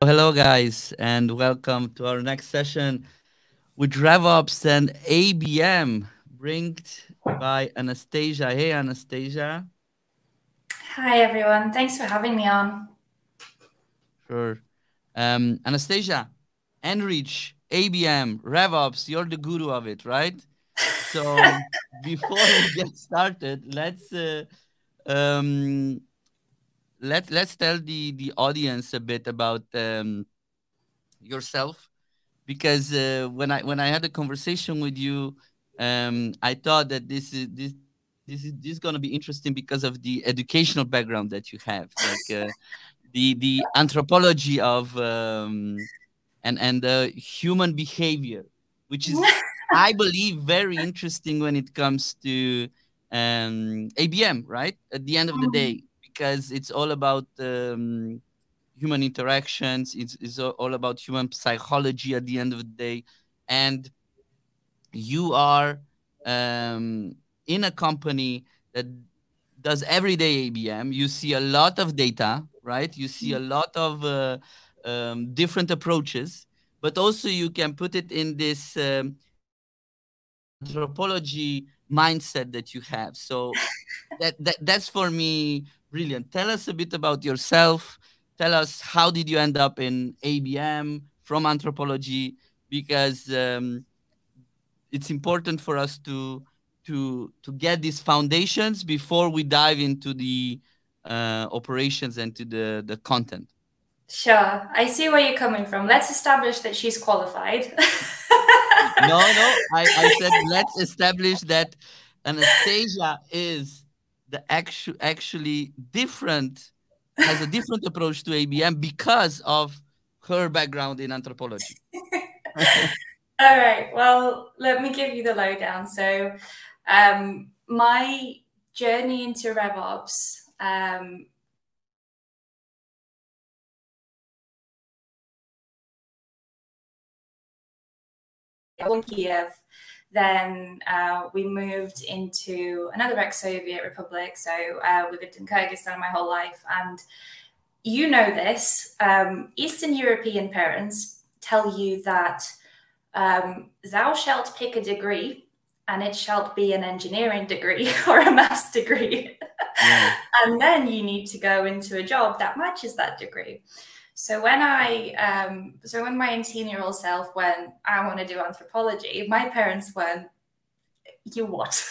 Hello, guys, and welcome to our next session with RevOps and ABM, bringed by Anastasiia. Hey, Anastasiia. Hi, everyone. Thanks for having me on. Sure. Anastasiia, N.Rich, ABM, RevOps, you're the guru of it, right? So before we get started, um, let's tell the audience a bit about yourself because when I had a conversation with you, I thought that this is going to be interesting because of the educational background that you have, like the anthropology of and the human behavior, which is, I believe, very interesting when it comes to ABM, right? At the end of the day, because it's all about human interactions. It's all about human psychology at the end of the day. And you are in a company that does everyday ABM. You see a lot of data, right? You see a lot of different approaches, but also you can put it in this anthropology mindset that you have. So that's for me brilliant. Tell us a bit about yourself. Tell us, how did you end up in ABM from anthropology? Because it's important for us to get these foundations before we dive into the operations and to the content. Sure. I see where you're coming from. Let's establish that she's qualified. No, I said let's establish that Anastasiia is the actually different, has a different approach to ABM because of her background in anthropology. All right. Well, let me give you the lowdown. So, my journey into RevOps, in Kiev. Then we moved into another ex-Soviet republic. So we lived in Kyrgyzstan my whole life. And you know this, Eastern European parents tell you that thou shalt pick a degree and it shall be an engineering degree or a maths degree. Yeah. And then you need to go into a job that matches that degree. So when when my 18-year-old self went, I want to do anthropology, my parents went, you what?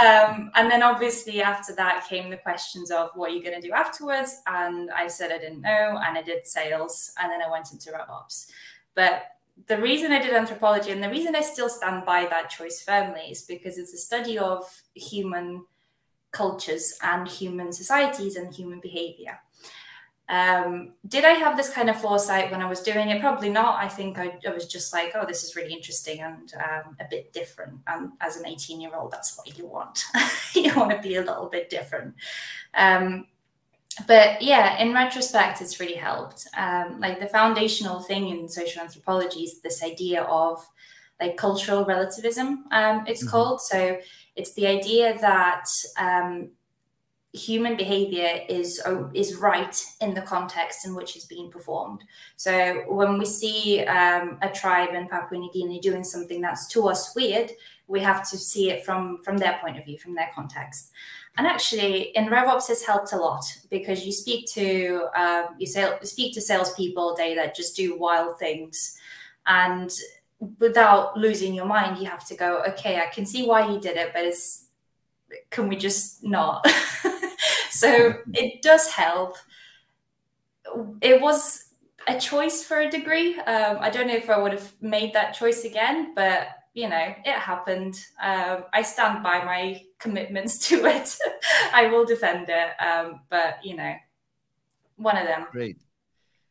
And then obviously after that came the questions of what are you going to do afterwards? And I said I didn't know, and I did sales, and then I went into RevOps. But the reason I did anthropology, and the reason I still stand by that choice firmly, is because it's a study of human cultures and human societies and human behavior. Did I have this kind of foresight when I was doing it? Probably not. I think I was just like, oh, this is really interesting and a bit different. And as an 18-year-old, that's what you want. You want to be a little bit different. But yeah, in retrospect, it's really helped. Like the foundational thing in social anthropology is this idea of like cultural relativism, it's called. So it's the idea that human behavior is right in the context in which it's being performed. So when we see a tribe in Papua New Guinea doing something that's to us weird, we have to see it from their point of view, from their context. And actually, in RevOps, has helped a lot because you speak to salespeople all day that just do wild things, and without losing your mind, you have to go, okay, I can see why you did it, but can we just not? So it does help. It was a choice for a degree. I don't know if I would have made that choice again, but you know, it happened. I stand by my commitments to it. I will defend it. But you know, one of them. Great.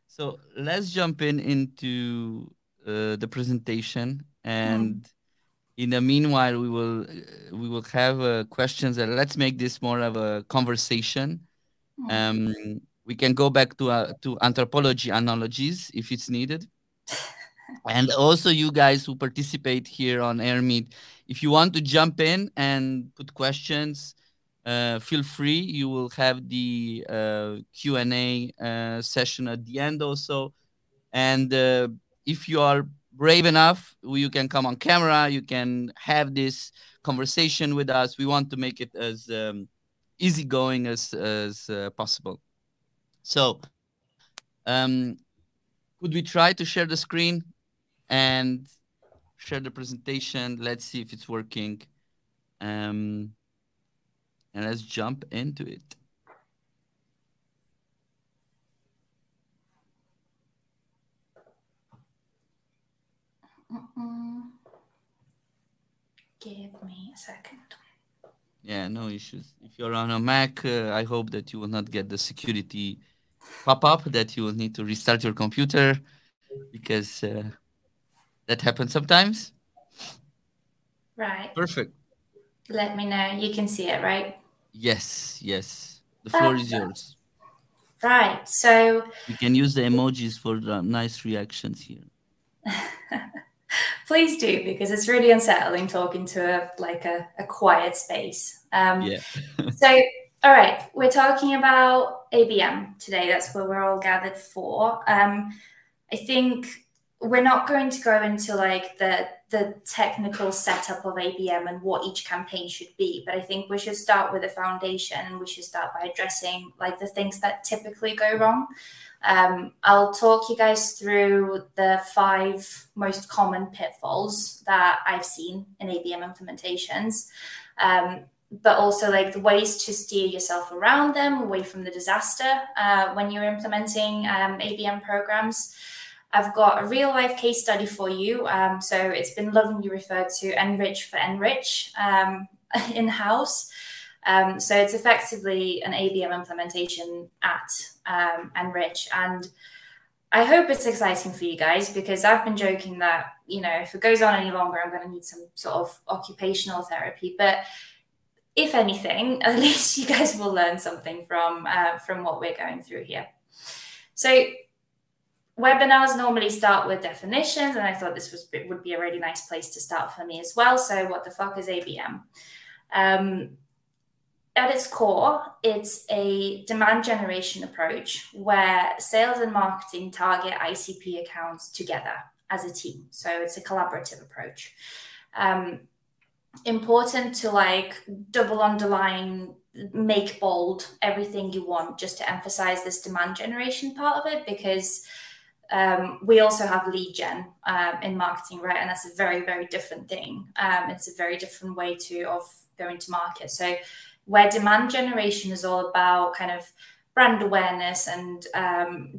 So let's jump into the presentation, and in the meanwhile, we will have questions, and let's make this more of a conversation. We can go back to anthropology analogies if it's needed. And also, you guys who participate here on AirMeet, if you want to jump in and put questions, feel free. You will have the Q&A session at the end also. And if you are brave enough, you can come on camera. You can have this conversation with us. We want to make it as easygoing as possible. So could we try to share the screen and share the presentation? Let's see if it's working. And let's jump into it. Give me a second. Yeah, no issues. If you're on a Mac, I hope that you will not get the security pop-up that you will need to restart your computer, because that happens sometimes. Right. Perfect. Let me know. You can see it, right? Yes, yes. The floor is yours. Right. So You can use the emojis for the nice reactions here. please do, because it's really unsettling talking to a quiet space. Yeah. So, all right, we're talking about ABM today. That's what we're all gathered for. I think we're not going to go into like the technical setup of ABM and what each campaign should be, but I think we should start with a foundation, and we should start by addressing like the things that typically go wrong. I'll talk you guys through the 5 most common pitfalls that I've seen in ABM implementations, but also like the ways to steer yourself around them, away from the disaster when you're implementing ABM programs. I've got a real life case study for you. So it's been lovingly referred to N.Rich for N.Rich in-house. So it's effectively an ABM implementation at N.Rich. And I hope it's exciting for you guys, because I've been joking that, you know, if it goes on any longer, I'm going to need some sort of occupational therapy. But if anything, at least you guys will learn something from what we're going through here. So webinars normally start with definitions, and I thought this would be a really nice place to start for me as well. So what the fuck is ABM? At its core, it's a demand generation approach where sales and marketing target ICP accounts together as a team. So it's a collaborative approach. Important to like double underline, make bold everything you want, just to emphasize this demand generation part of it, because we also have lead gen in marketing, right? And that's a very, very different thing. It's a very different way of going to market. So where demand generation is all about kind of brand awareness and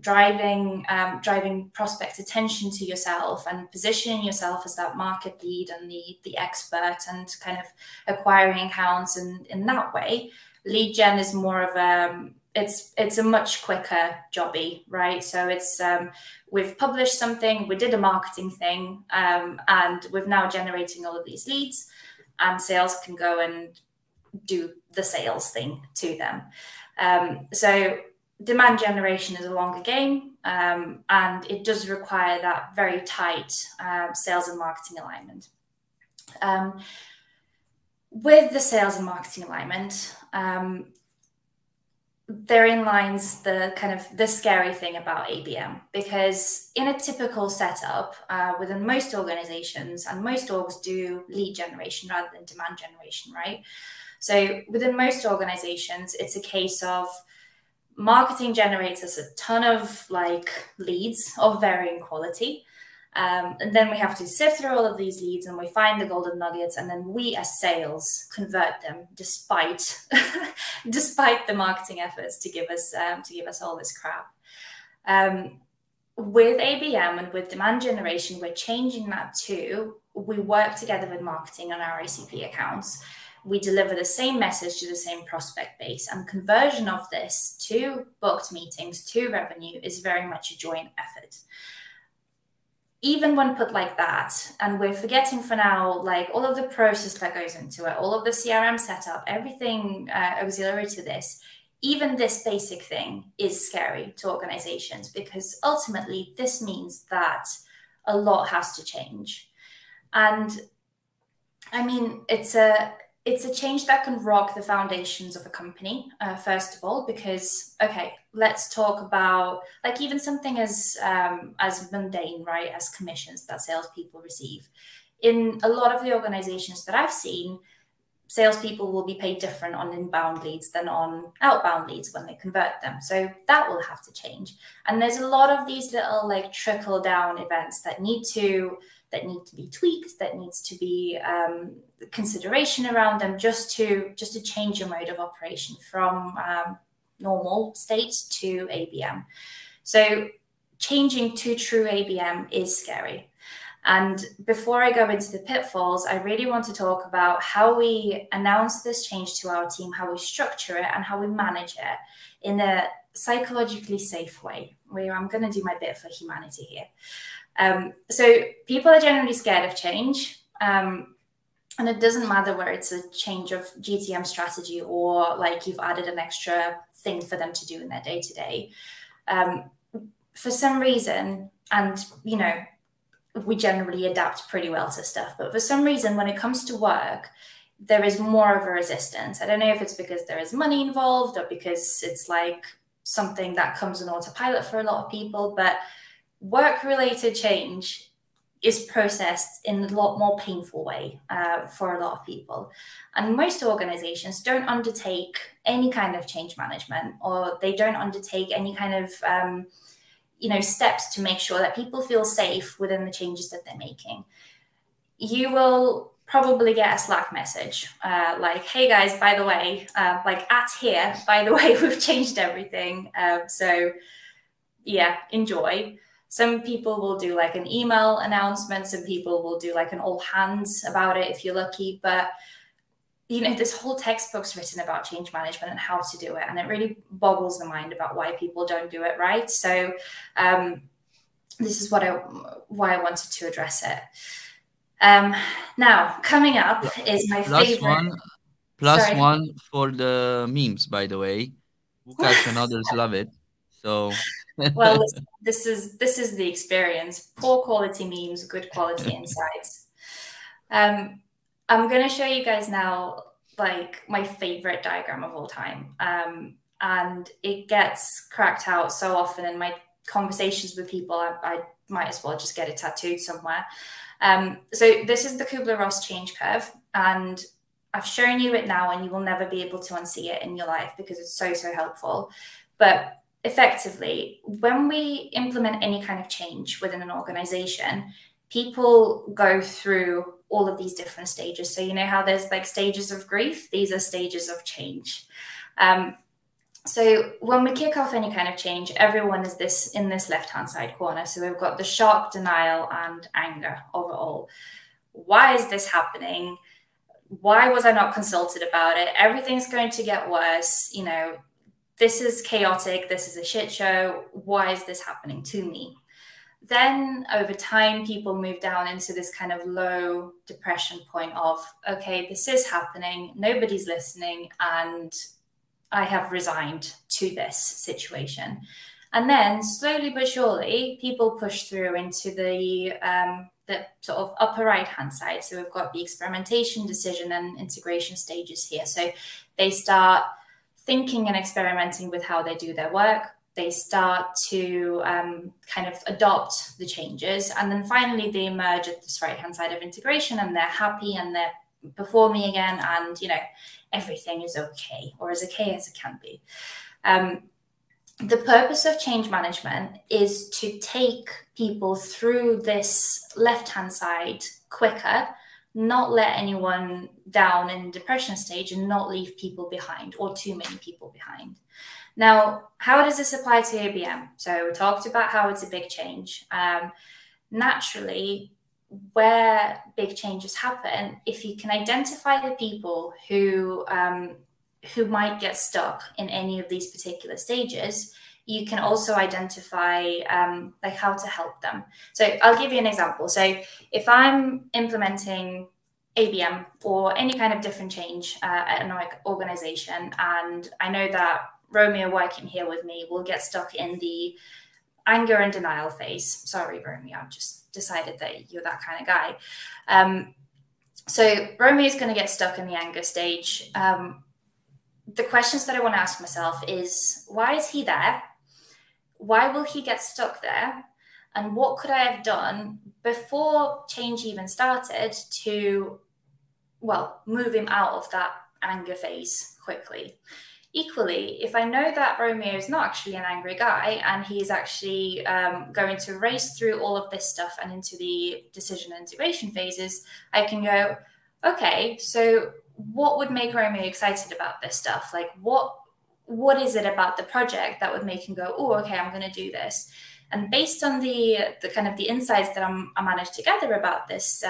driving prospect attention to yourself and positioning yourself as that market lead and the expert, and kind of acquiring accounts and in that way, lead gen is more of a it's a much quicker jobby, right? So it's we've published something, we did a marketing thing, and we're now generating all of these leads, and sales can go and do the sales thing to them. So demand generation is a longer game, and it does require that very tight sales and marketing alignment. With the sales and marketing alignment, therein lies the scary thing about ABM, because in a typical setup within most organizations, and most orgs do lead generation rather than demand generation, right? So within most organizations, it's a case of marketing generates us a ton of like leads of varying quality. And then we have to sift through all of these leads, and we find the golden nuggets, and then we as sales convert them despite despite the marketing efforts to give us all this crap. With ABM and with demand generation, we're changing that too. We work together with marketing on our ICP accounts. We deliver the same message to the same prospect base, and conversion of this to booked meetings, to revenue, is very much a joint effort. Even when put like that, and we're forgetting for now, like all of the process that goes into it, all of the CRM setup, everything auxiliary to this, even this basic thing is scary to organizations, because ultimately this means that a lot has to change. And I mean, it's a it's a change that can rock the foundations of a company, first of all, because, okay, let's talk about like even something as mundane, right, as commissions that salespeople receive. In a lot of the organizations that I've seen, salespeople will be paid different on inbound leads than on outbound leads when they convert them. So that will have to change. And there's a lot of these little like trickle down events that need to be tweaked, that needs to be consideration around them just to change your mode of operation from normal state to ABM. So changing to true ABM is scary. And before I go into the pitfalls, I really want to talk about how we announce this change to our team, how we structure it, and how we manage it in a psychologically safe way, where I'm going to do my bit for humanity here. So people are generally scared of change. And it doesn't matter where it's a change of GTM strategy or like you've added an extra thing for them to do in their day-to-day. For some reason, and, you know, we generally adapt pretty well to stuff. But for some reason, when it comes to work, there is more of a resistance. I don't know if it's because there is money involved or because it's like something that comes on autopilot for a lot of people. But work-related change is processed in a lot more painful way for a lot of people. And most organizations don't undertake any kind of change management, or they don't undertake any kind of steps to make sure that people feel safe within the changes that they're making. You will probably get a Slack message like, hey guys, by the way, by the way, we've changed everything. So yeah, enjoy. Some people will do like an email announcement. Some people will do like an all hands about it if you're lucky. But you know, this whole textbook's written about change management and how to do it. And it really boggles the mind about why people don't do it right. So this is why I wanted to address it. Now, coming up is my favorite. Plus one for the memes, by the way. Lukas and others love it. So well, this is the experience. Poor quality memes, good quality insights. I'm going to show you guys now like my favorite diagram of all time. And it gets cracked out so often in my conversations with people, I might as well just get it tattooed somewhere. So this is the Kubler-Ross change curve, and I've shown you it now, and you will never be able to unsee it in your life because it's so, so helpful. But effectively, when we implement any kind of change within an organization, people go through all of these different stages. So you know how there's like stages of grief? These are stages of change. So when we kick off any kind of change, everyone is in this left-hand side corner. So we've got the shock, denial, and anger overall. Why is this happening? Why was I not consulted about it? Everything's going to get worse. You know, this is chaotic. This is a shit show. Why is this happening to me? Then over time, people move down into this kind of low depression point of, okay, this is happening. Nobody's listening. And I have resigned to this situation. And then slowly but surely, people push through into the sort of upper right-hand side. So we've got the experimentation, decision, and integration stages here. So they start thinking and experimenting with how they do their work. They start to kind of adopt the changes. And then finally, they emerge at this right-hand side of integration, and they're happy and they're performing again. And, you know, everything is okay, or as okay as it can be. The purpose of change management is to take people through this left-hand side quicker, not let anyone down in depression stage, and not leave people behind, or too many people behind. Now, how does this apply to ABM? So we talked about how it's a big change. Naturally, where big changes happen, if you can identify the people who might get stuck in any of these particular stages, you can also identify like how to help them. So I'll give you an example. So if I'm implementing ABM or any kind of different change at an organization, and I know that Romeo working here with me will get stuck in the anger and denial phase. Sorry, Romeo, I've just decided that you're that kind of guy. So Romeo is going to get stuck in the anger stage. The questions that I want to ask myself is, why is he there? Why will he get stuck there? And what could I have done before change even started to, well, move him out of that anger phase quickly? Equally, if I know that Romeo is not actually an angry guy and he is actually going to race through all of this stuff and into the decision and integration phases, I can go, okay, so what would make Romeo excited about this stuff? Like, what is it about the project that would make him go, oh, okay, I'm going to do this? And based on the kind of the insights that I managed to gather about this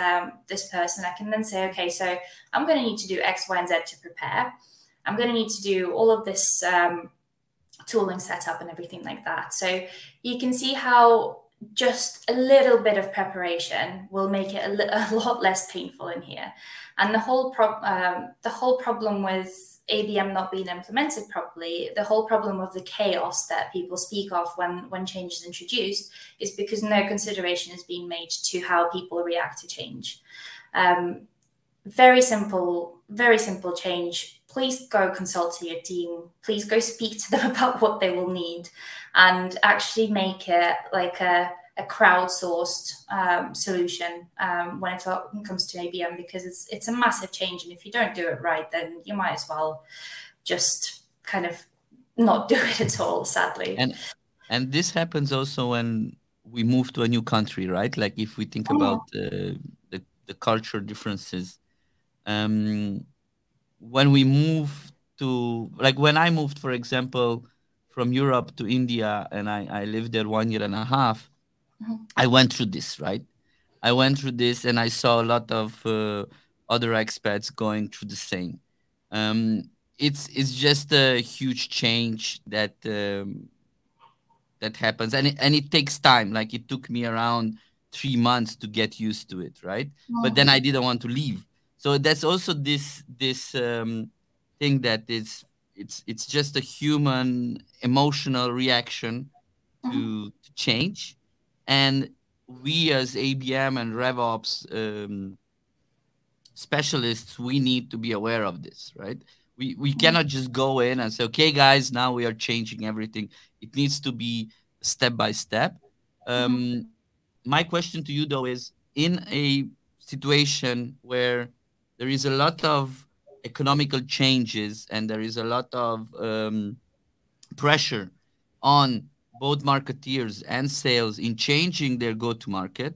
this person, I can then say, okay, so I'm going to need to do X, Y, and Z to prepare. I'm going to need to do all of this tooling setup and everything like that. So you can see how just a little bit of preparation will make it a lot less painful in here. And the whole problem with ABM not being implemented properly, the whole problem of the chaos that people speak of when change is introduced, is because no consideration is being made to how people react to change. Very simple change. Please go consult to your team. Please go speak to them about what they will need, and actually make it like a crowdsourced solution when it comes to ABM, because it's a massive change, and if you don't do it right, then you might as well just kind of not do it at all, sadly. And this happens also when we move to a new country, right? Like if we think about the culture differences. When we move to, like when I moved, for example, from Europe to India, and I lived there 1.5 years, I went through this, right? I went through this, and I saw a lot of other expats going through the same. It's just a huge change that that happens, and it takes time. Like it took me around 3 months to get used to it, right? But then I didn't want to leave. So that's also this thing that it's just a human emotional reaction to change, and we as ABM and RevOps specialists, we need to be aware of this, right? We cannot just go in and say, okay, guys, now we are changing everything. It needs to be step by step. My question to you, though, is in a situation where there is a lot of economical changes and there is a lot of pressure on both marketeers and sales in changing their go-to-market,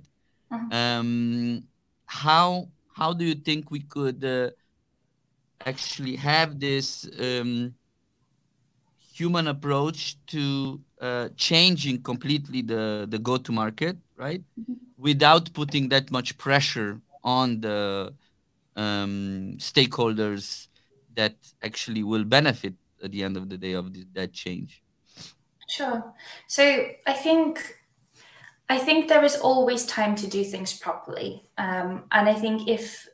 how do you think we could actually have this human approach to changing completely the go-to-market, right? Without putting that much pressure on the stakeholders that actually will benefit at the end of the day of that change. Sure. So I think there is always time to do things properly, and I think if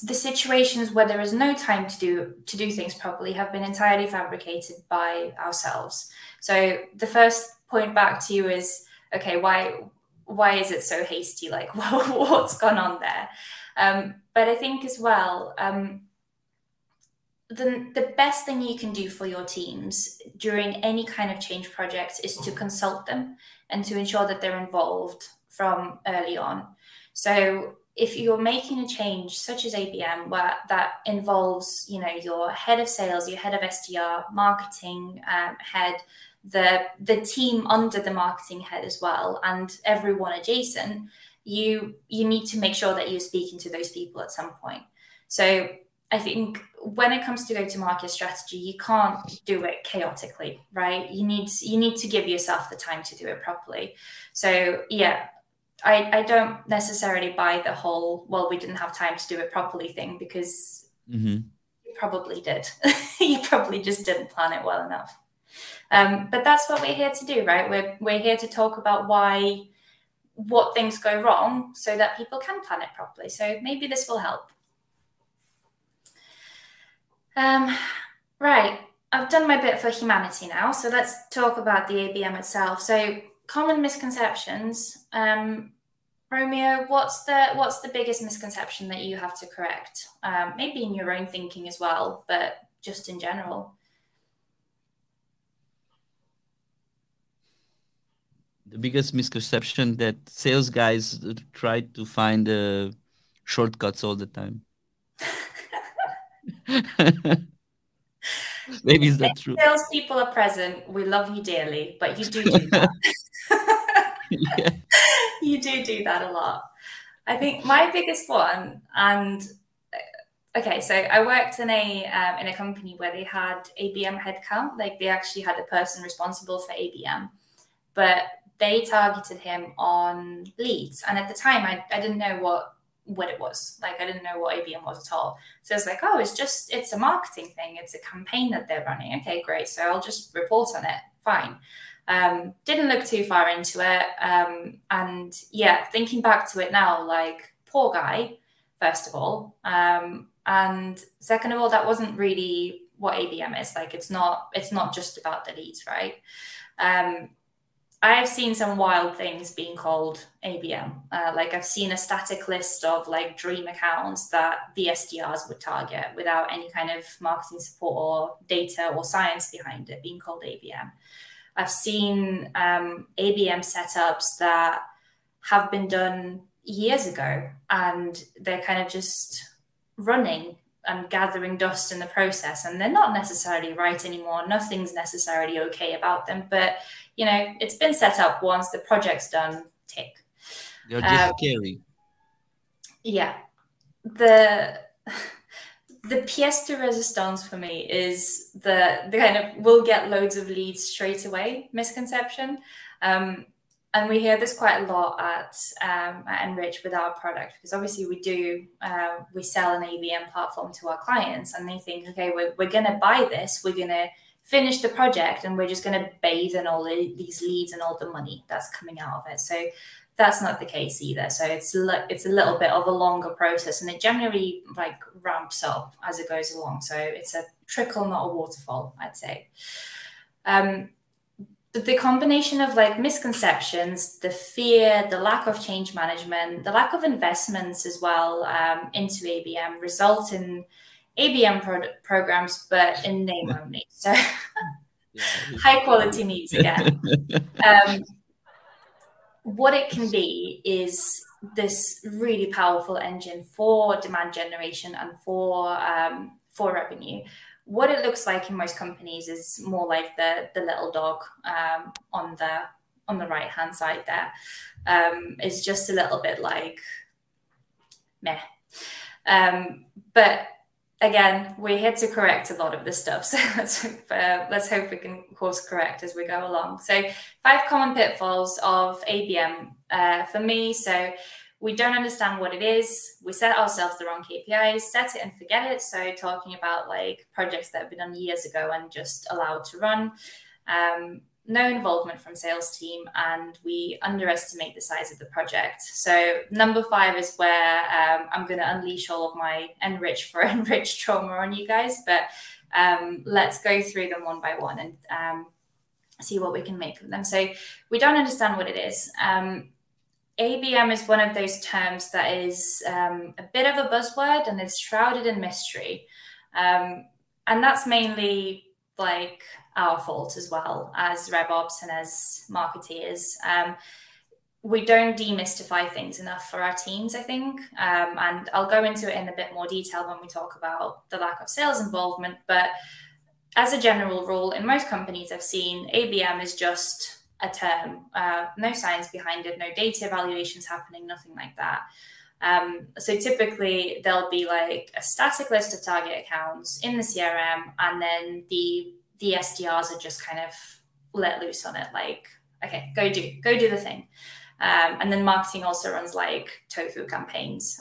the situations where there is no time to do things properly have been entirely fabricated by ourselves. So the first point back to you is, okay, why is it so hasty? Like, what's gone on there? But I think as well, the best thing you can do for your teams during any kind of change projects is to consult them and to ensure that they're involved from early on. So if you're making a change such as ABM, where that involves, you know, your head of sales, your head of SDR, marketing head, the team under the marketing head as well, and everyone adjacent, you need to make sure that you're speaking to those people at some point. So I think when it comes to go-to-market strategy, you can't do it chaotically, right? You need to give yourself the time to do it properly. So yeah, I don't necessarily buy the whole, well, we didn't have time to do it properly thing, because you probably did. You probably just didn't plan it well enough. But that's what we're here to do, right? We're here to talk about what things go wrong so that people can plan it properly. So maybe this will help. Right, I've done my bit for humanity now, so let's talk about the ABM itself. So common misconceptions. Romeo, what's the biggest misconception that you have to correct? Maybe in your own thinking as well, but just in general. The biggest misconception that sales guys try to find shortcuts all the time. Maybe is that true? Salespeople are present. We love you dearly, but you do that. Yeah. You do that a lot. I think my biggest one, and okay, so I worked in a company where they had ABM headcount. Like they actually had a person responsible for ABM, but they targeted him on leads. And at the time, I didn't know what it was. Like I didn't know what ABM was at all. So it's like, oh, it's a marketing thing. It's a campaign that they're running. Okay, great. So I'll just report on it. Fine. Didn't look too far into it. And yeah, thinking back to it now, like poor guy, first of all. And second of all, that wasn't really what ABM is. Like it's not just about the leads, right? I've seen some wild things being called ABM. Like I've seen a static list of like dream accounts that the SDRs would target without any kind of marketing support or data or science behind it being called ABM. I've seen ABM setups that have been done years ago and they're kind of just running and gathering dust in the process, and they're not necessarily right anymore. Nothing's necessarily okay about them, but you know, it's been set up once, the project's done, tick. They're just scary. Yeah. The pièce de résistance for me is the kind of we'll get loads of leads straight away misconception. And we hear this quite a lot at N.Rich with our product, because obviously we sell an ABM platform to our clients, and they think, okay, we're going to buy this, we're going to finish the project, and we're just going to bathe in all these leads and all the money that's coming out of it. So that's not the case either. So it's a little bit of a longer process, and it generally like ramps up as it goes along. So it's a trickle, not a waterfall, I'd say. But the combination of like misconceptions, the fear, the lack of change management, the lack of investments as well into ABM result in ABM programs, but in name only. So high quality needs again. What it can be is this really powerful engine for demand generation and for revenue. What it looks like in most companies is more like the little dog on the right hand side there. Is just a little bit like meh. But again, we're here to correct a lot of this stuff. So let's hope we can course correct as we go along. So 5 common pitfalls of ABM for me. So we don't understand what it is. We set ourselves the wrong KPIs, set it and forget it. So talking about like projects that have been done years ago and just allowed to run. No involvement from sales team, and we underestimate the size of the project. So number 5 is where I'm going to unleash all of my N.Rich for N.Rich trauma on you guys. But let's go through them one by one and see what we can make of them. So we don't understand what it is. ABM is one of those terms that is a bit of a buzzword, and it's shrouded in mystery. And that's mainly like our fault as well as RevOps and as marketeers. We don't demystify things enough for our teams, I think. And I'll go into it in a bit more detail when we talk about the lack of sales involvement. But as a general rule, in most companies I've seen, ABM is just a term, no science behind it, no data evaluations happening, nothing like that. So typically there'll be like a static list of target accounts in the CRM, and then the SDRs are just kind of let loose on it. Like, okay, go do the thing. And then marketing also runs like tofu campaigns.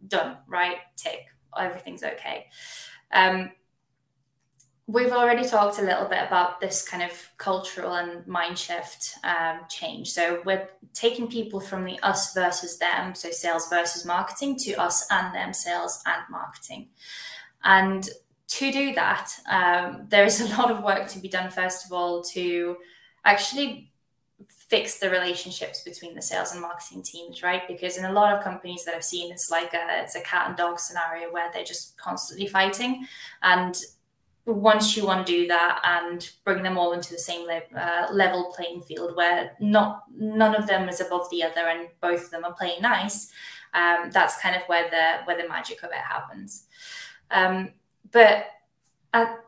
Done, right? Tick. Everything's okay. We've already talked a little bit about this kind of cultural and mind shift change. So we're taking people from the us versus them, so sales versus marketing, to us and them, sales and marketing. And to do that, there is a lot of work to be done, first of all, to actually fix the relationships between the sales and marketing teams, right? Because in a lot of companies that I've seen, it's like it's a cat and dog scenario where they're just constantly fighting. And once you undo that and bring them all into the same level playing field where none of them is above the other and both of them are playing nice, that's kind of where the magic of it happens. But at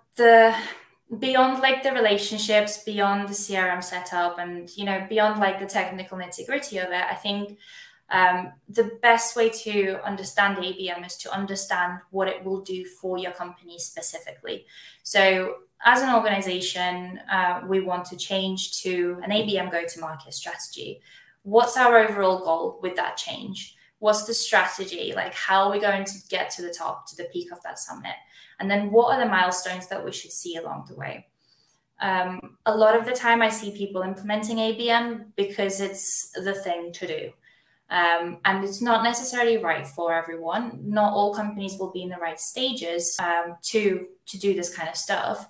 beyond like the relationships, beyond the CRM setup, and beyond like the technical nitty-gritty of it, I think the best way to understand ABM is to understand what it will do for your company specifically. So as an organization, we want to change to an ABM go-to-market strategy. What's our overall goal with that change? What's the strategy? Like, how are we going to get to the top, to the peak of that summit? And then what are the milestones that we should see along the way? A lot of the time I see people implementing ABM because it's the thing to do. And it's not necessarily right for everyone. Not all companies will be in the right stages to do this kind of stuff.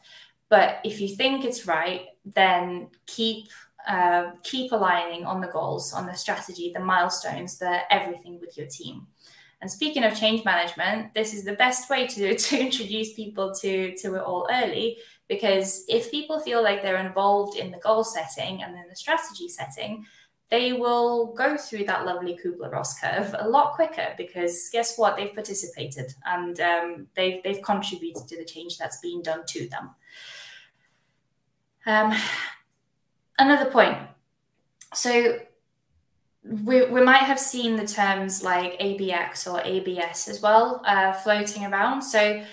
But if you think it's right, then keep aligning on the goals, on the strategy, the milestones, everything with your team. And speaking of change management, this is the best way to introduce people to it all early, because if people feel like they're involved in the goal setting and then the strategy setting, they will go through that lovely Kubler-Ross curve a lot quicker, because guess what? They've participated and they've contributed to the change that's being done to them. Another point. So we might have seen the terms like ABX or ABS as well floating around. So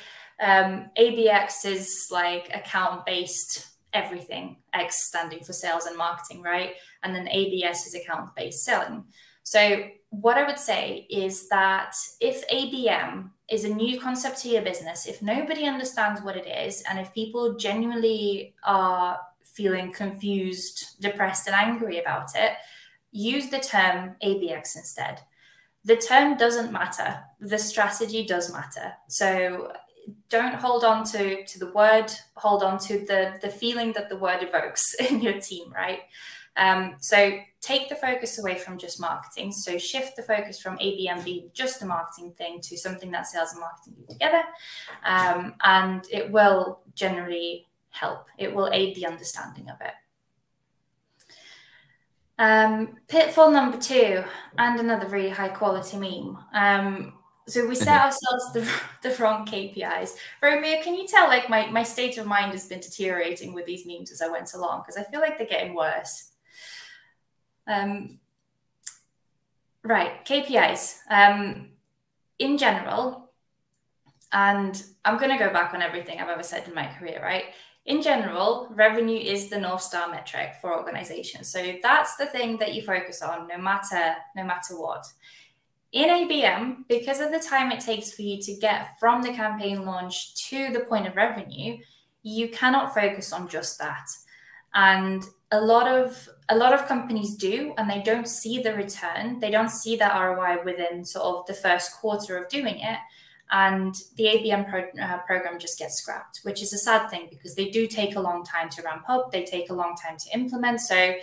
ABX is like account-based everything, X standing for sales and marketing, right? And then ABS is account-based selling. So what I would say is that if ABM is a new concept to your business, if nobody understands what it is, and if people genuinely are feeling confused, depressed, and angry about it, use the term ABX instead. The term doesn't matter. The strategy does matter. So don't hold on to the word, hold on to the feeling that the word evokes in your team, right? So take the focus away from just marketing. So shift the focus from ABM being just a marketing thing to something that sales and marketing do together. And it will generally help. It will aid the understanding of it. Pitfall number 2, and another really high quality meme. So we set ourselves the wrong KPIs. Romeo, can you tell like my state of mind has been deteriorating with these memes as I went along, because I feel like they're getting worse. Right, KPIs. In general, and I'm going to go back on everything I've ever said in my career, right? In general, revenue is the North Star metric for organizations. So that's the thing that you focus on no matter what. In ABM, because of the time it takes for you to get from the campaign launch to the point of revenue, you cannot focus on just that. And a lot of companies do, and they don't see the return. They don't see that ROI within sort of the first quarter of doing it. And the ABM program just gets scrapped, which is a sad thing, because they do take a long time to ramp up. They take a long time to implement. So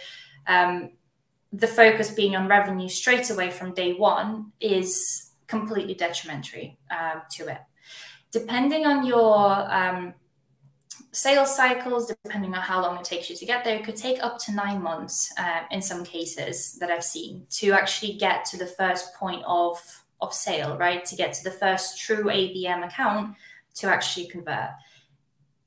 the focus being on revenue straight away from day one is completely detrimental to it. Depending on your sales cycles, depending on how long it takes you to get there, it could take up to 9 months in some cases that I've seen to actually get to the first point of sale, right? To get to the first true ABM account to actually convert.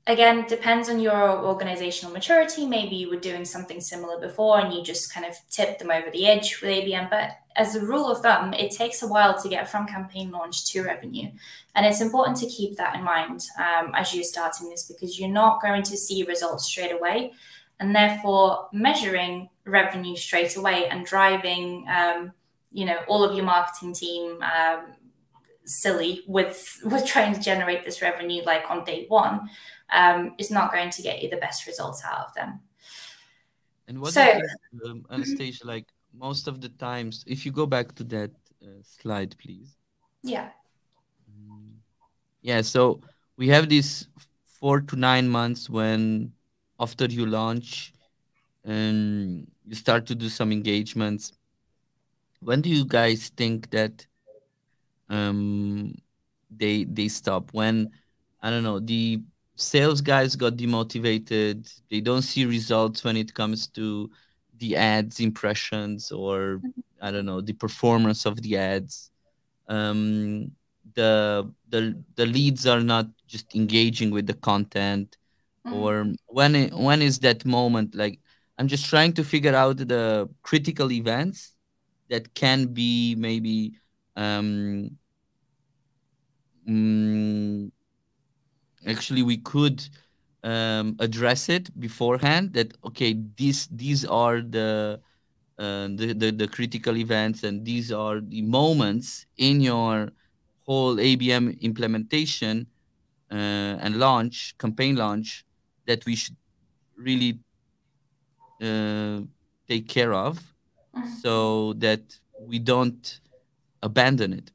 Again, depends on your organizational maturity. Maybe you were doing something similar before and you just kind of tipped them over the edge with ABM. But as a rule of thumb, it takes a while to get from campaign launch to revenue. And it's important to keep that in mind as you're starting this, because you're not going to see results straight away. And therefore, measuring revenue straight away and driving all of your marketing team silly with trying to generate this revenue like on day one is not going to get you the best results out of them. And what do you think, Anastasiia, like most of the times, if you go back to that slide, please. Yeah. Yeah, so we have these 4 to 9 months when after you launch, and you start to do some engagements. When do you guys think that um, they stop? When, I don't know, the sales guys got demotivated, they don't see results when it comes to the ads impressions, or I don't know, the performance of the ads. um, the leads are not just engaging with the content, or when is that moment? Like, I'm just trying to figure out the critical events that can be maybe um, mm, actually we could address it beforehand, that okay, these are the critical events, and these are the moments in your whole ABM implementation and launch campaign launch that we should really uh, take care of, so that we don't abandon it.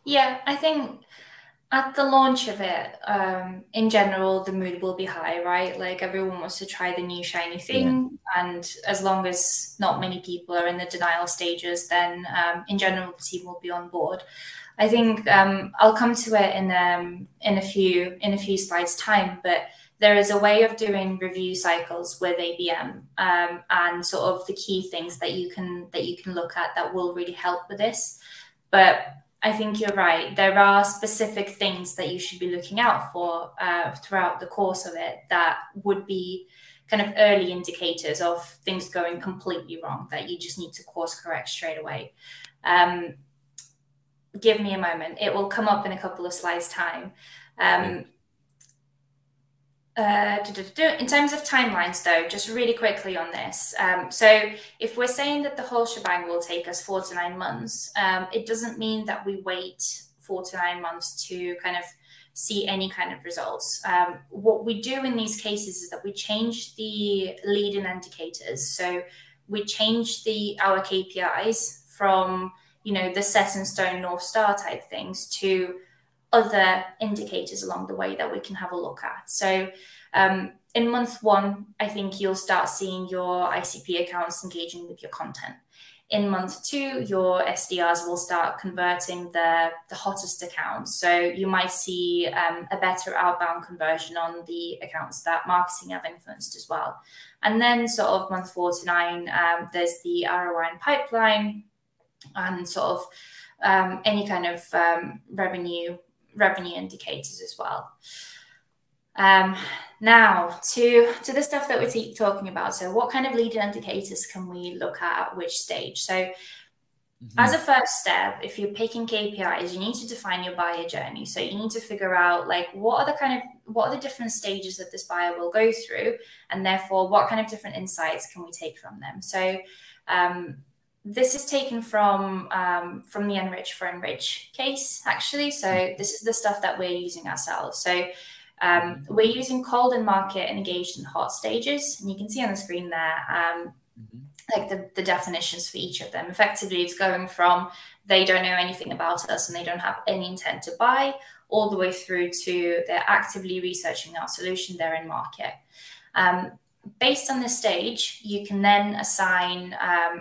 Yeah, I think at the launch of it, in general, the mood will be high, right? Like everyone wants to try the new shiny Yeah. thing, and as long as not many people are in the denial stages, then in general the team will be on board. I think I'll come to it in a few slides time, but there is a way of doing review cycles with ABM, and sort of the key things that you can look at that will really help with this. But I think you're right. There are specific things that you should be looking out for throughout the course of it that would be kind of early indicators of things going completely wrong that you just need to course correct straight away. Give me a moment. It will come up in a couple of slides' time. In terms of timelines, though, just really quickly on this. So if we're saying that the whole shebang will take us 4 to 9 months, it doesn't mean that we wait 4 to 9 months to kind of see any kind of results. What we do in these cases is that we change the leading indicators. So we change our KPIs from, the set in stone North Star type things to other indicators along the way that we can have a look at. So in month 1, I think you'll start seeing your ICP accounts engaging with your content. In month 2, your SDRs will start converting the hottest accounts. So you might see a better outbound conversion on the accounts that marketing have influenced as well. And then sort of month 4 to 9, there's the ROI and pipeline, and sort of any kind of revenue indicators as well. Now to the stuff that we're talking about. So what kind of lead indicators can we look at which stage? So as a first step, if you're picking KPIs, you need to define your buyer journey. So you need to figure out like what are the different stages that this buyer will go through, and therefore what kind of different insights can we take from them. So this is taken from the N.Rich for N.Rich case, actually. So this is the stuff that we're using ourselves. So we're using cold and market and engaged and hot stages. And you can see on the screen there, like the definitions for each of them. Effectively, it's going from they don't know anything about us and they don't have any intent to buy, all the way through to they're actively researching our solution, they're in market. Based on this stage, you can then assign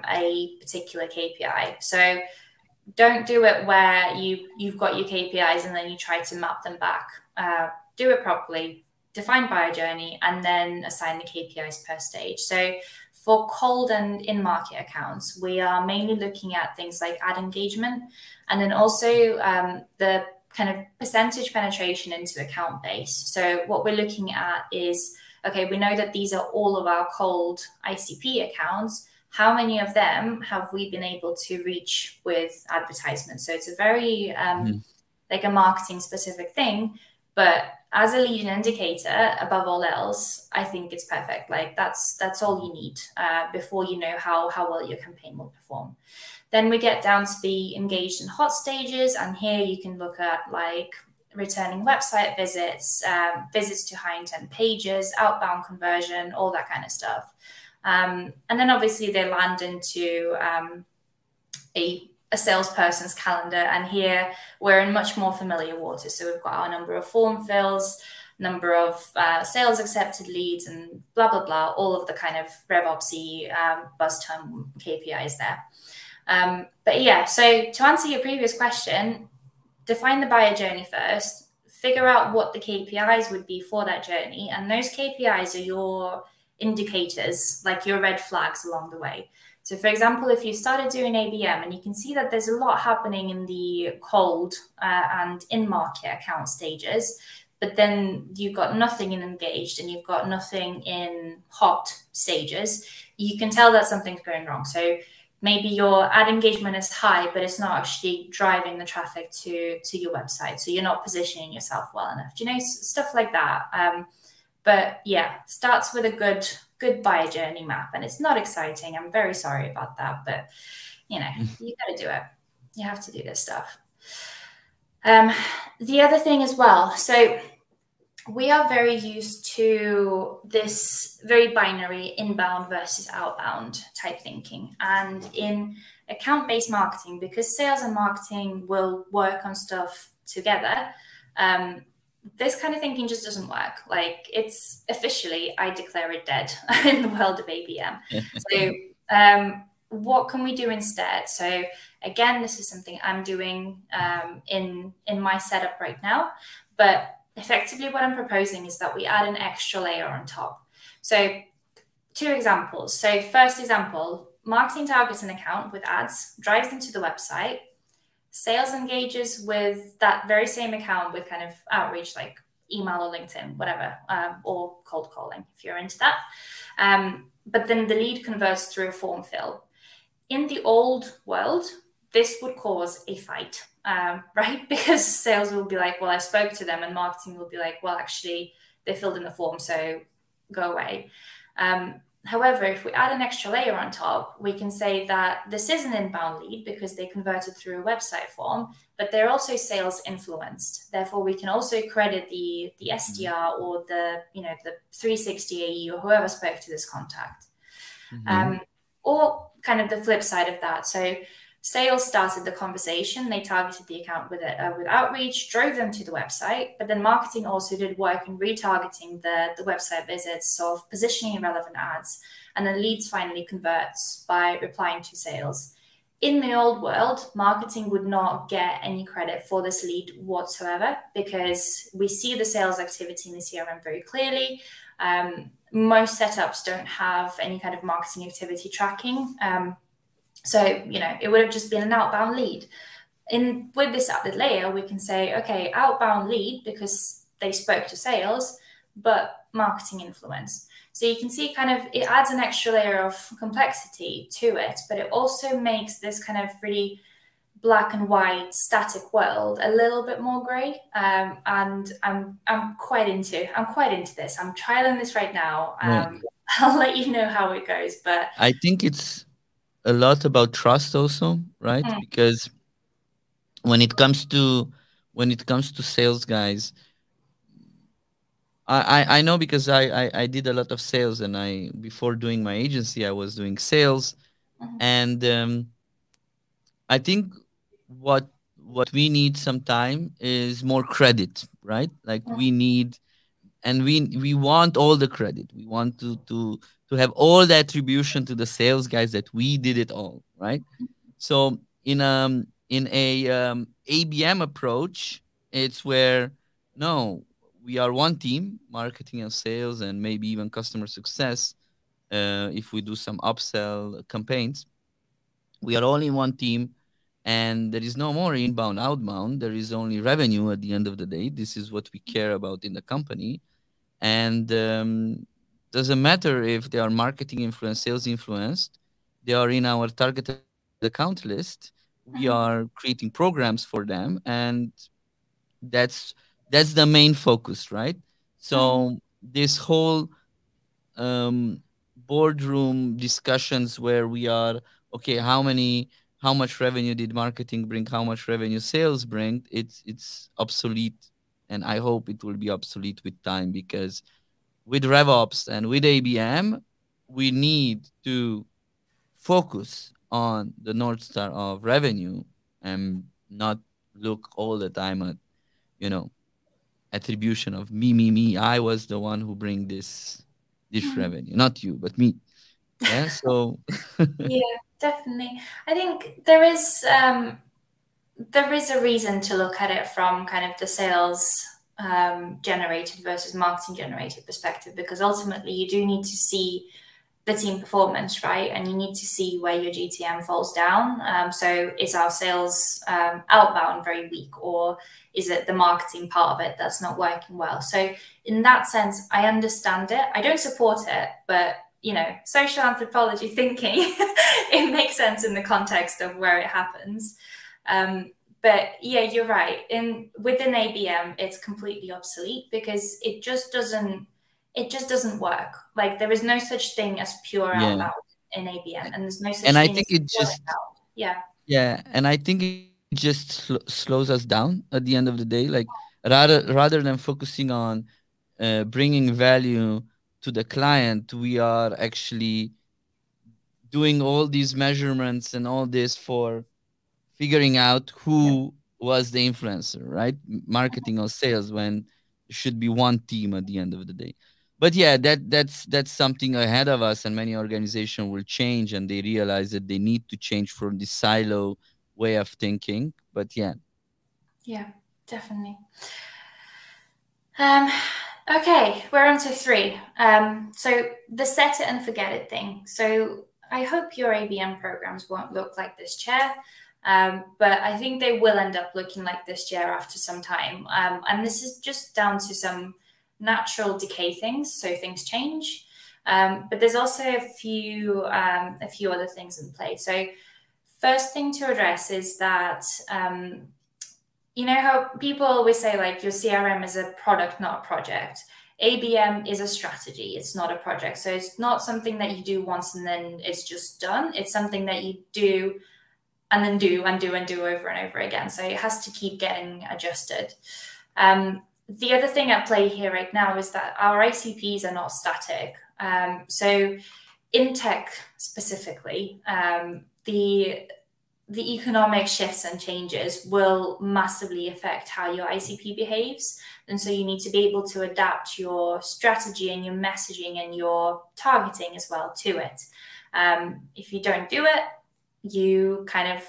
a particular KPI. So don't do it where you've got your KPIs and then you try to map them back. Do it properly, define buyer journey, and then assign the KPIs per stage. So for cold and in-market accounts, we are mainly looking at things like ad engagement, and then also the kind of percentage penetration into account base. So what we're looking at is, okay, we know that these are all of our cold ICP accounts. How many of them have we been able to reach with advertisements? So it's a very like a marketing specific thing, but as a leading indicator, above all else, I think it's perfect. Like that's all you need before you know how well your campaign will perform. Then we get down to the engaged and hot stages, and here you can look at like returning website visits, visits to high intent pages, outbound conversion, all that kind of stuff. And then obviously they land into a salesperson's calendar. And here we're in much more familiar waters. So we've got our number of form fills, number of sales accepted leads, and blah, blah, blah, all of the kind of RevOpsy buzz term KPIs there. But yeah, so to answer your previous question, define the buyer journey first, figure out what the KPIs would be for that journey. And those KPIs are your indicators, like your red flags along the way. So for example, if you started doing ABM and you can see that there's a lot happening in the cold and in-market account stages, but then you've got nothing in engaged and you've got nothing in hot stages, you can tell that something's going wrong. So maybe your ad engagement is high, but it's not actually driving the traffic to your website. So you're not positioning yourself well enough. Do you know, stuff like that. But yeah, starts with a good buyer journey map. And it's not exciting. I'm very sorry about that. But, you know, you got to do it. You have to do this stuff. The other thing as well. So we are very used to this very binary inbound versus outbound type thinking. And in account-based marketing, because sales and marketing will work on stuff together, this kind of thinking just doesn't work. Like, it's officially, I declare it dead in the world of ABM. So what can we do instead? So again, this is something I'm doing in my setup right now, but effectively what I'm proposing is that we add an extra layer on top. So 2 examples. So first example, marketing targets an account with ads, drives them to the website. Sales engages with that very same account with kind of outreach like email or LinkedIn, whatever, or cold calling if you're into that. But then the lead converts through a form fill. In the old world, this would cause a fight, right? Because sales will be like, well, I spoke to them, and marketing will be like, well, actually, they filled in the form, so go away. However, if we add an extra layer on top, we can say that this is an inbound lead because they converted through a website form, but they're also sales influenced. Therefore, we can also credit the SDR or the 360 AE or whoever spoke to this contact. Or kind of the flip side of that. So sales started the conversation. They targeted the account with outreach, drove them to the website, but then marketing also did work in retargeting the website visits, so positioning relevant ads, and then leads finally converts by replying to sales. In the old world, marketing would not get any credit for this lead whatsoever because we see the sales activity in the CRM very clearly. Most setups don't have any kind of marketing activity tracking. So, it would have just been an outbound lead. With this added layer, we can say, okay, outbound lead because they spoke to sales, but marketing influence. So you can see kind of it adds an extra layer of complexity to it, but it also makes this kind of really black and white static world a little bit more gray. And I'm quite into this. I'm trialing this right now. I'll let you know how it goes. But I think it's a lot about trust also, right? Because when it comes to sales guys, I know because I did a lot of sales, and before doing my agency I was doing sales. And I think what we need sometime is more credit, right? Like we need, and we want all the credit. We want to have all the attribution to the sales guys that we did it all, right? So in a ABM approach, it's where no, we are one team, marketing and sales, and maybe even customer success. If we do some upsell campaigns, we are all in one team, and there is no more inbound, outbound. There is only revenue at the end of the day. This is what we care about in the company. And doesn't matter if they are marketing influenced, sales influenced, they are in our targeted account list. We are creating programs for them, and that's the main focus, right? So this whole boardroom discussions where we are, okay, how much revenue did marketing bring, how much revenue sales bring, it's obsolete. And I hope it will be obsolete with time, because with RevOps and with ABM, we need to focus on the North Star of revenue and not look all the time at, you know, attribution of me. I was the one who bring this revenue, not you, but me. Yeah. So yeah, definitely. I think there is a reason to look at it from kind of the sales generated versus marketing generated perspective, because ultimately you do need to see the team performance, right? And you need to see where your GTM falls down. So is our sales outbound very weak, or is it the marketing part of it that's not working well? So in that sense, I understand it. I don't support it, but social anthropology thinking, it makes sense in the context of where it happens. But yeah, you're right. Within ABM, it's completely obsolete because it just doesn't work. Like there is no such thing as pure yeah. outbound in ABM, and there's no such And I thing think as it pure just, inbound. Yeah. yeah, and I think it just slows us down at the end of the day. Like rather than focusing on bringing value to the client, we are actually doing all these measurements and all this for figuring out Yeah. who was the influencer, right? Marketing or sales, when it should be one team at the end of the day. But yeah, that's something ahead of us, and many organizations will change, and they realize that they need to change from this silo way of thinking. But yeah. Yeah, definitely. Okay, we're on to 3. So the set it and forget it thing. So I hope your ABM programs won't look like this chair, but I think they will end up looking like this chair after some time. And this is just down to some natural decay things, so things change. But there's also a few other things in play. So first thing to address is that you know how people always say, like, your CRM is a product, not a project. ABM is a strategy. It's not a project. So it's not something that you do once and then it's just done. It's something that you do and then do and do and do over and over again. So it has to keep getting adjusted. The other thing at play here right now is that our ICPs are not static. So in tech specifically, the economic shifts and changes will massively affect how your ICP behaves. And so you need to be able to adapt your strategy and your messaging and your targeting as well to it. If you don't do it, you kind of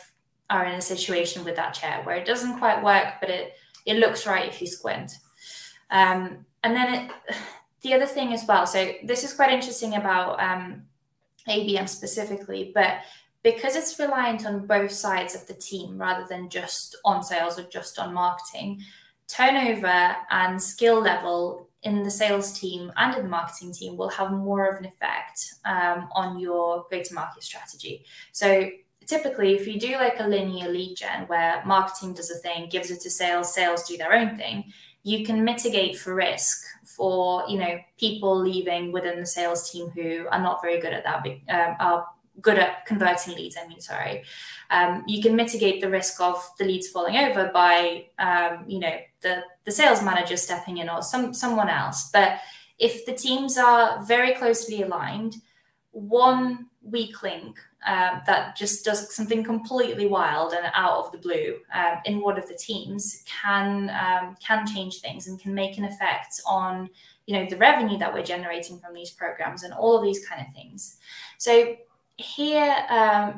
are in a situation with that chair where it doesn't quite work, but it looks right if you squint. And then the other thing as well, so this is quite interesting about ABM specifically, but because it's reliant on both sides of the team rather than just on sales or just on marketing, turnover and skill level in the sales team and in the marketing team will have more of an effect on your go-to-market strategy. So typically, if you do like a linear lead gen where marketing does a thing, gives it to sales, sales do their own thing, you can mitigate for risk for people leaving within the sales team who are not very good at that, are good at converting leads. You can mitigate the risk of the leads falling over by the sales manager stepping in or someone else. But if the teams are very closely aligned, one weak link that just does something completely wild and out of the blue in one of the teams can change things and can make an effect on the revenue that we're generating from these programs and all of these kind of things. So here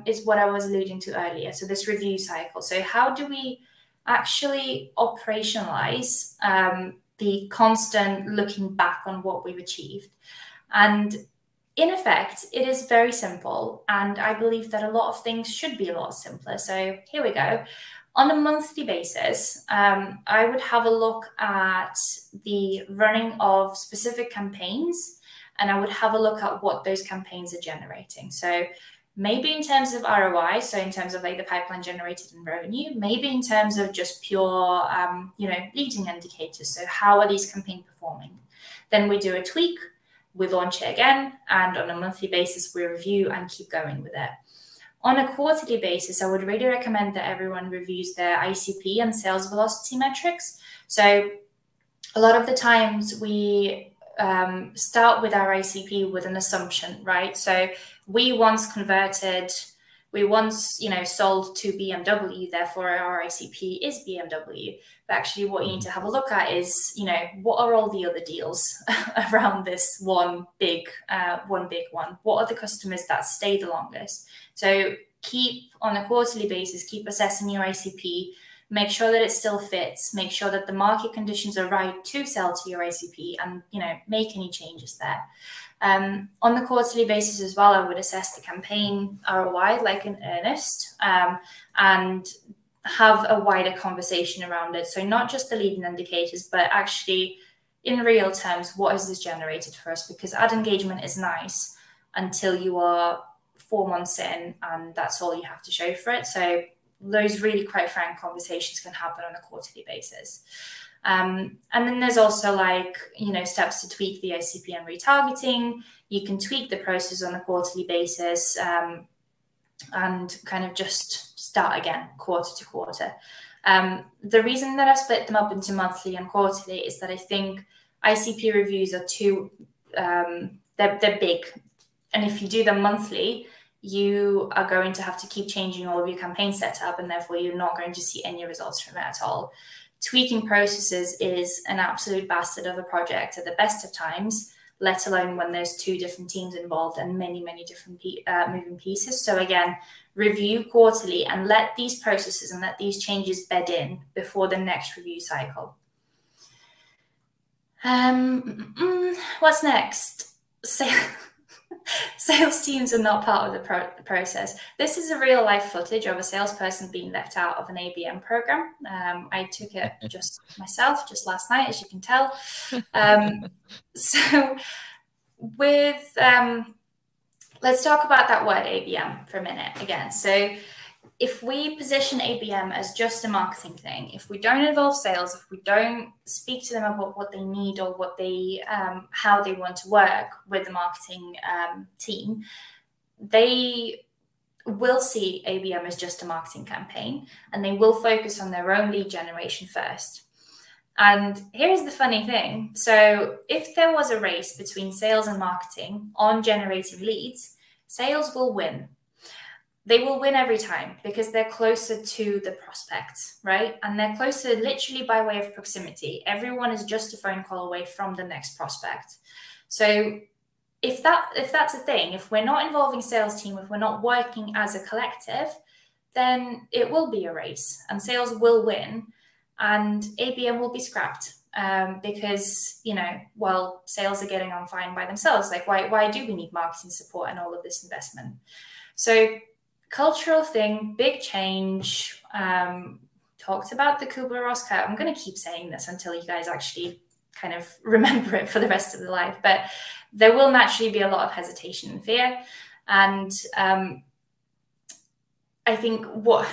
is what I was alluding to earlier. So this review cycle. So how do we actually operationalize the constant looking back on what we've achieved? And in effect, it is very simple. And I believe that a lot of things should be a lot simpler. So here we go. On a monthly basis, I would have a look at the running of specific campaigns, and I would have a look at what those campaigns are generating. So maybe in terms of ROI, so in terms of like the pipeline generated in revenue, maybe in terms of just pure, leading indicators. So how are these campaigns performing? Then we do a tweak, we launch it again, and on a monthly basis, we review and keep going with it. On a quarterly basis, I would really recommend that everyone reviews their ICP and sales velocity metrics. So a lot of the times we start with our ICP with an assumption, right? So we once converted we once, sold to BMW, therefore our ICP is BMW. But actually what you need to have a look at is, what are all the other deals around this one big one? What are the customers that stay the longest? So keep on a quarterly basis, keep assessing your ICP, make sure that it still fits, make sure that the market conditions are right to sell to your ICP, and, make any changes there. On the quarterly basis as well, I would assess the campaign ROI like in earnest, and have a wider conversation around it. So not just the leading indicators, but actually in real terms, what has this generated for us? Because ad engagement is nice until you are 4 months in and that's all you have to show for it. So those really quite frank conversations can happen on a quarterly basis. And then there's also steps to tweak the ICP and retargeting. You can tweak the process on a quarterly basis, and kind of just start again quarter to quarter. The reason that I've split them up into monthly and quarterly is that I think ICP reviews are too, they're big. And if you do them monthly, you are going to have to keep changing all of your campaign setup, and therefore you're not going to see any results from it at all. Tweaking processes is an absolute bastard of a project at the best of times, let alone when there's 2 different teams involved and many, many different moving pieces. So again, review quarterly and let these processes and let these changes bed in before the next review cycle. What's next? Sales teams are not part of the process. This is a real life footage of a salesperson being left out of an ABM program. I took it just myself just last night, as you can tell. So with, let's talk about that word ABM for a minute again. So if we position ABM as just a marketing thing, if we don't involve sales, if we don't speak to them about what they need or what they, how they want to work with the marketing team, they will see ABM as just a marketing campaign, and they will focus on their own lead generation first. And here's the funny thing. So if there was a race between sales and marketing on generating leads, sales will win. They will win every time because they're closer to the prospect, right? And they're closer literally by way of proximity. Everyone is just a phone call away from the next prospect. So if that's a thing, if we're not involving sales team, if we're not working as a collective, then it will be a race and sales will win and ABM will be scrapped. Because, sales are getting on fine by themselves. Like, why do we need marketing support and all of this investment? So cultural thing, big change. Talked about the Kubler-Ross curve. I'm going to keep saying this until you guys actually kind of remember it for the rest of the life. But there will naturally be a lot of hesitation and fear. And I think what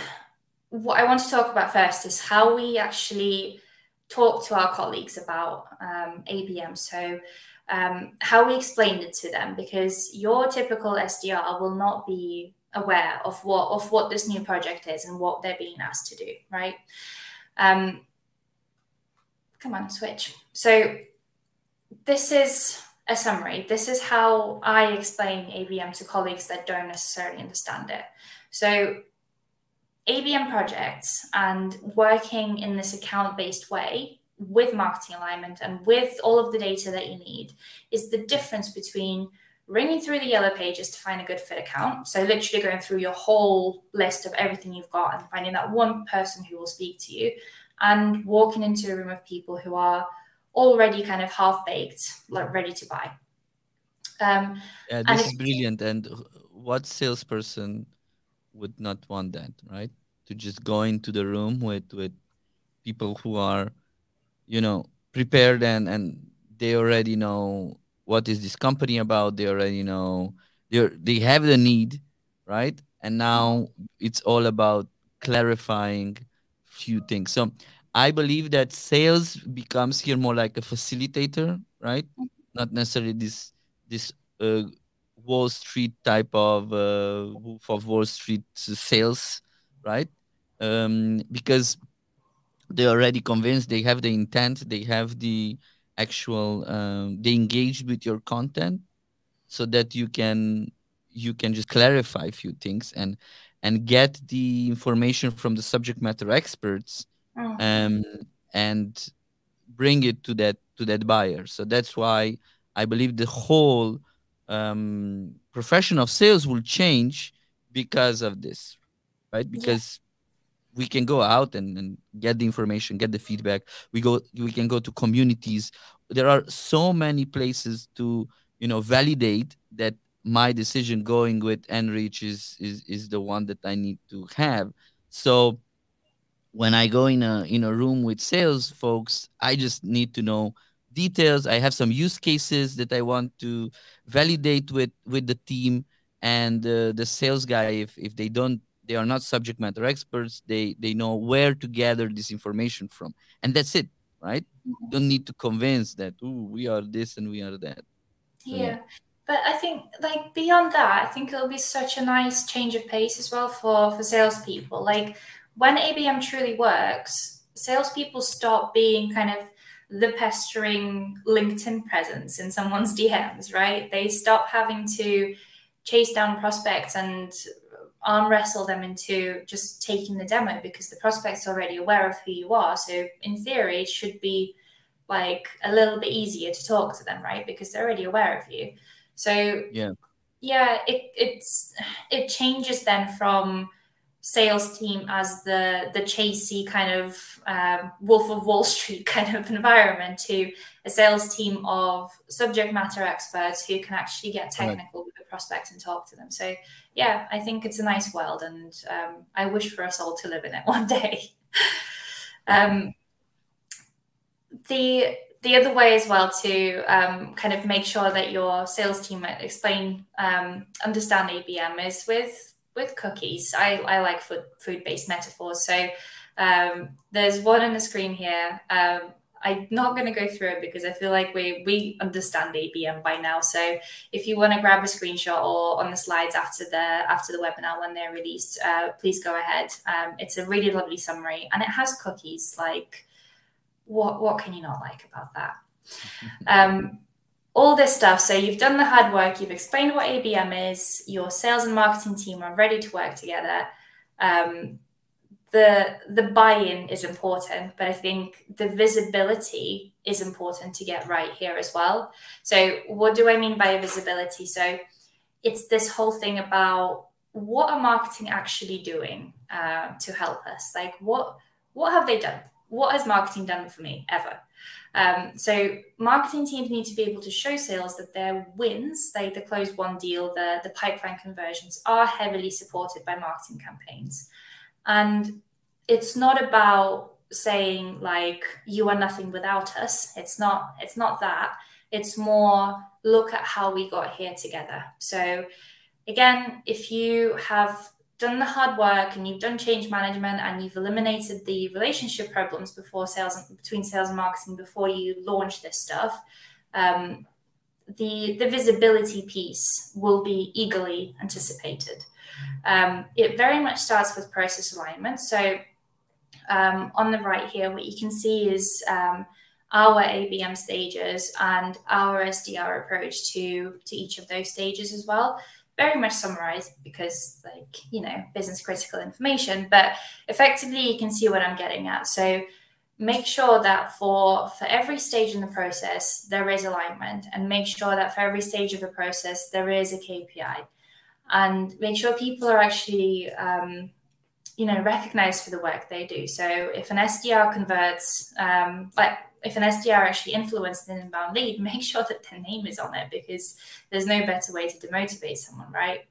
I want to talk about first is how we actually talk to our colleagues about ABM. So how we explained it to them, because your typical SDR will not be aware of what this new project is and what they're being asked to do, right? Come on, switch. So this is a summary. This is how I explain ABM to colleagues that don't necessarily understand it. So ABM projects and working in this account-based way with marketing alignment and with all of the data that you need is the difference between ringing through the yellow pages to find a good fit account. So literally going through your whole list of everything you've got and finding that one person who will speak to you, and walking into a room of people who are already kind of half-baked, like ready to buy. Yeah, this is brilliant. And what salesperson would not want that, right? To just go into the room with people who are, prepared and they already know what is this company about. They already know they have the need, right? And now it's all about clarifying few things. So I believe that sales becomes here more like a facilitator, right? Not necessarily this uh, Wall Street type of Wolf of Wall Street sales, right? Because they're already convinced, they have the intent, they have the actual, they engage with your content, so that you can you can just clarify a few things and get the information from the subject matter experts, um, and bring it to that buyer. So that's why I believe the whole profession of sales will change because of this, right? Because Yeah. we can go out and get the information, get the feedback. We can go to communities. There are so many places to, you know, validate that my decision going with N.Rich is the one that I need to have. So when I go in a room with sales folks, I just need to know details. I have some use cases that I want to validate with the team, and the sales guy. If they are not subject matter experts. They know where to gather this information from, and that's it, right? Don't need to convince that, ooh, we are this and we are that. So yeah, Yeah, but I think like beyond that, I think it'll be such a nice change of pace as well for salespeople. Like when ABM truly works, salespeople stop being kind of the pestering LinkedIn presence in someone's DMs, right? They stop having to chase down prospects and arm wrestle them into just taking the demo because the prospect's already aware of who you are. So in theory, it should be like a little bit easier to talk to them, right? Because they're already aware of you. So yeah, yeah, it changes then from sales team as the chasey kind of Wolf of Wall Street kind of environment to a sales team of subject matter experts who can actually get correct. technical with the prospect and talk to them. So yeah, I think it's a nice world, and I wish for us all to live in it one day. The other way as well to kind of make sure that your sales team understand ABM is with cookies. I like food-based metaphors. So there's one on the screen here. I'm not going to go through it because I feel like we understand ABM by now. So if you want to grab a screenshot or on the slides after the webinar when they're released, please go ahead. It's a really lovely summary, and it has cookies. Like, what can you not like about that? All this stuff. So you've done the hard work. You've explained what ABM is. Your sales and marketing team are ready to work together. The buy-in is important, but I think the visibility is important to get right here as well. So what do I mean by visibility? So it's this whole thing about what are marketing actually doing to help us? Like what have they done? What has marketing done for me ever? So marketing teams need to be able to show sales that their wins, like the close one deal, the pipeline conversions, are heavily supported by marketing campaigns. And it's not about saying like you are nothing without us. It's not that. It's more look at how we got here together. So again, if you have done the hard work and you've done change management and you've eliminated the relationship problems between sales and marketing before you launch this stuff, the visibility piece will be eagerly anticipated. It very much starts with process alignment. So on the right here, what you can see is our ABM stages and our SDR approach to each of those stages as well. Very much summarized because, like, you know, business critical information, but effectively you can see what I'm getting at. So make sure that for every stage in the process, there is alignment, and make sure that for every stage of the process, there is a KPI, and make sure people are actually, recognized for the work they do. So if an SDR converts, if an SDR actually influenced an inbound lead, make sure that their name is on it, because there's no better way to demotivate someone, right?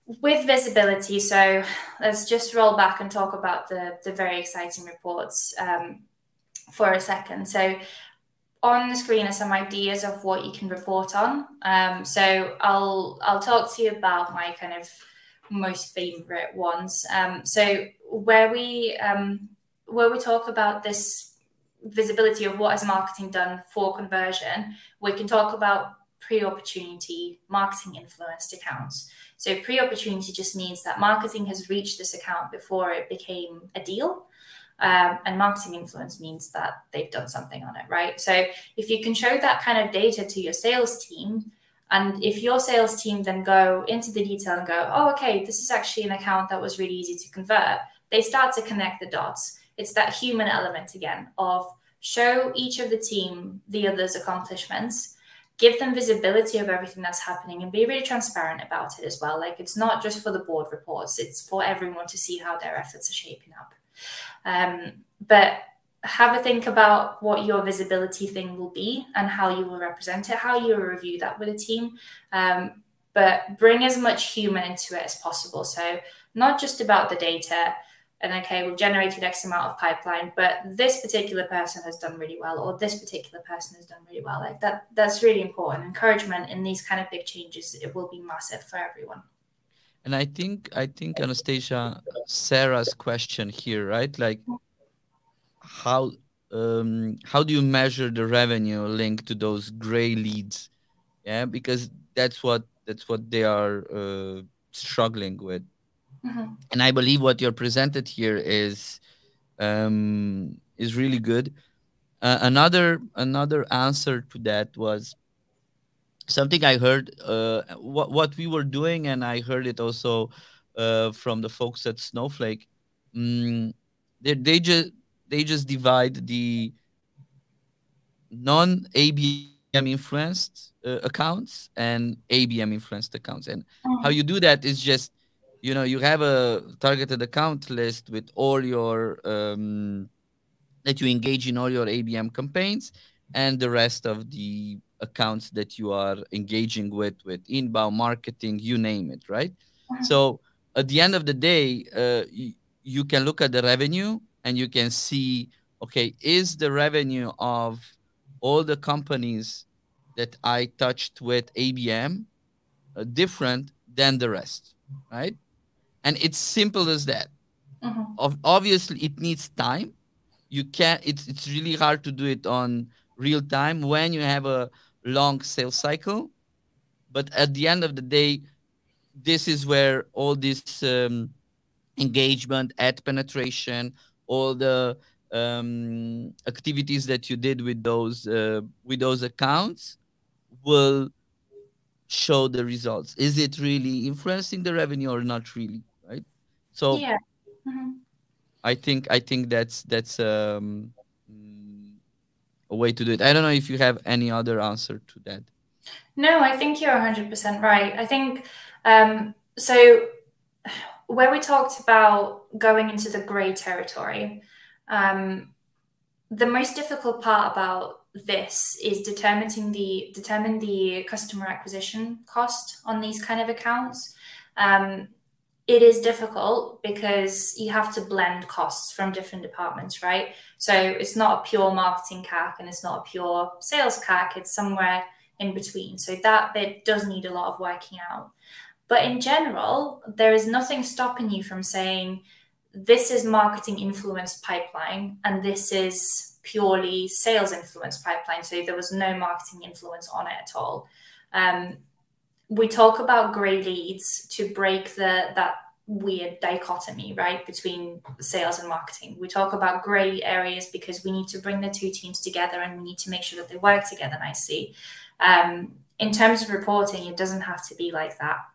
With visibility, so let's just roll back and talk about the very exciting reports for a second. So on the screen are some ideas of what you can report on. So I'll talk to you about my kind of most favorite ones. So where we talk about this visibility of what has marketing done for conversion, we can talk about pre-opportunity marketing influenced accounts. So pre-opportunity just means that marketing has reached this account before it became a deal. And marketing influence means that they've done something on it, right? So if you can show that kind of data to your sales team, And if your sales team then go into the detail and go, oh, okay, this is actually an account that was really easy to convert, they start to connect the dots. It's that human element again of show each of the team the other's accomplishments, give them visibility of everything that's happening, and be really transparent about it as well. Like, it's not just for the board reports, it's for everyone to see how their efforts are shaping up. But have a think about what your visibility thing will be and how you will represent it, how you will review that with a team. But bring as much human into it as possible. So not just about the data and, okay, we've generated X amount of pipeline, but this particular person has done really well, or this particular person has done really well. Like that's really important. Encouragement in these kind of big changes, it will be massive for everyone. And I think Anastasiia, Sarah's question here, right? Like, how do you measure the revenue linked to those gray leads? Yeah, because that's what they are struggling with. Mm-hmm. And I believe what you're presented here is really good. Another answer to that was something I heard, what we were doing, and I heard it also from the folks at Snowflake. Mm, they just divide the non ABM influenced accounts and ABM influenced accounts. And how you do that is just, you have a targeted account list with all your that you engage in all your ABM campaigns, and the rest of the accounts that you are engaging with inbound marketing, you name it, right? So at the end of the day, you can look at the revenue and you can see, okay, is the revenue of all the companies that I touched with ABM different than the rest, right? And it's simple as that. Obviously, it needs time. You can't. It's really hard to do it on real time when you have a long sales cycle. But at the end of the day, this is where all this engagement, ad penetration, all the activities that you did with those accounts will show the results. Is it really influencing the revenue or not really, right? So Yeah. I think that's a way to do it. I don't know if you have any other answer to that. No, I think you're 100% right. I think so. Where we talked about going into the gray territory, the most difficult part about this is determine the customer acquisition cost on these kind of accounts. It is difficult because you have to blend costs from different departments, right? So it's not a pure marketing CAC and it's not a pure sales CAC. It's somewhere in between. So that bit does need a lot of working out. But in general, there is nothing stopping you from saying, this is marketing influence pipeline and this is purely sales influence pipeline. So there was no marketing influence on it at all. We talk about gray leads to break that weird dichotomy, right, between sales and marketing. We talk about gray areas because we need to bring the two teams together and we need to make sure that they work together nicely. In terms of reporting, it doesn't have to be like that.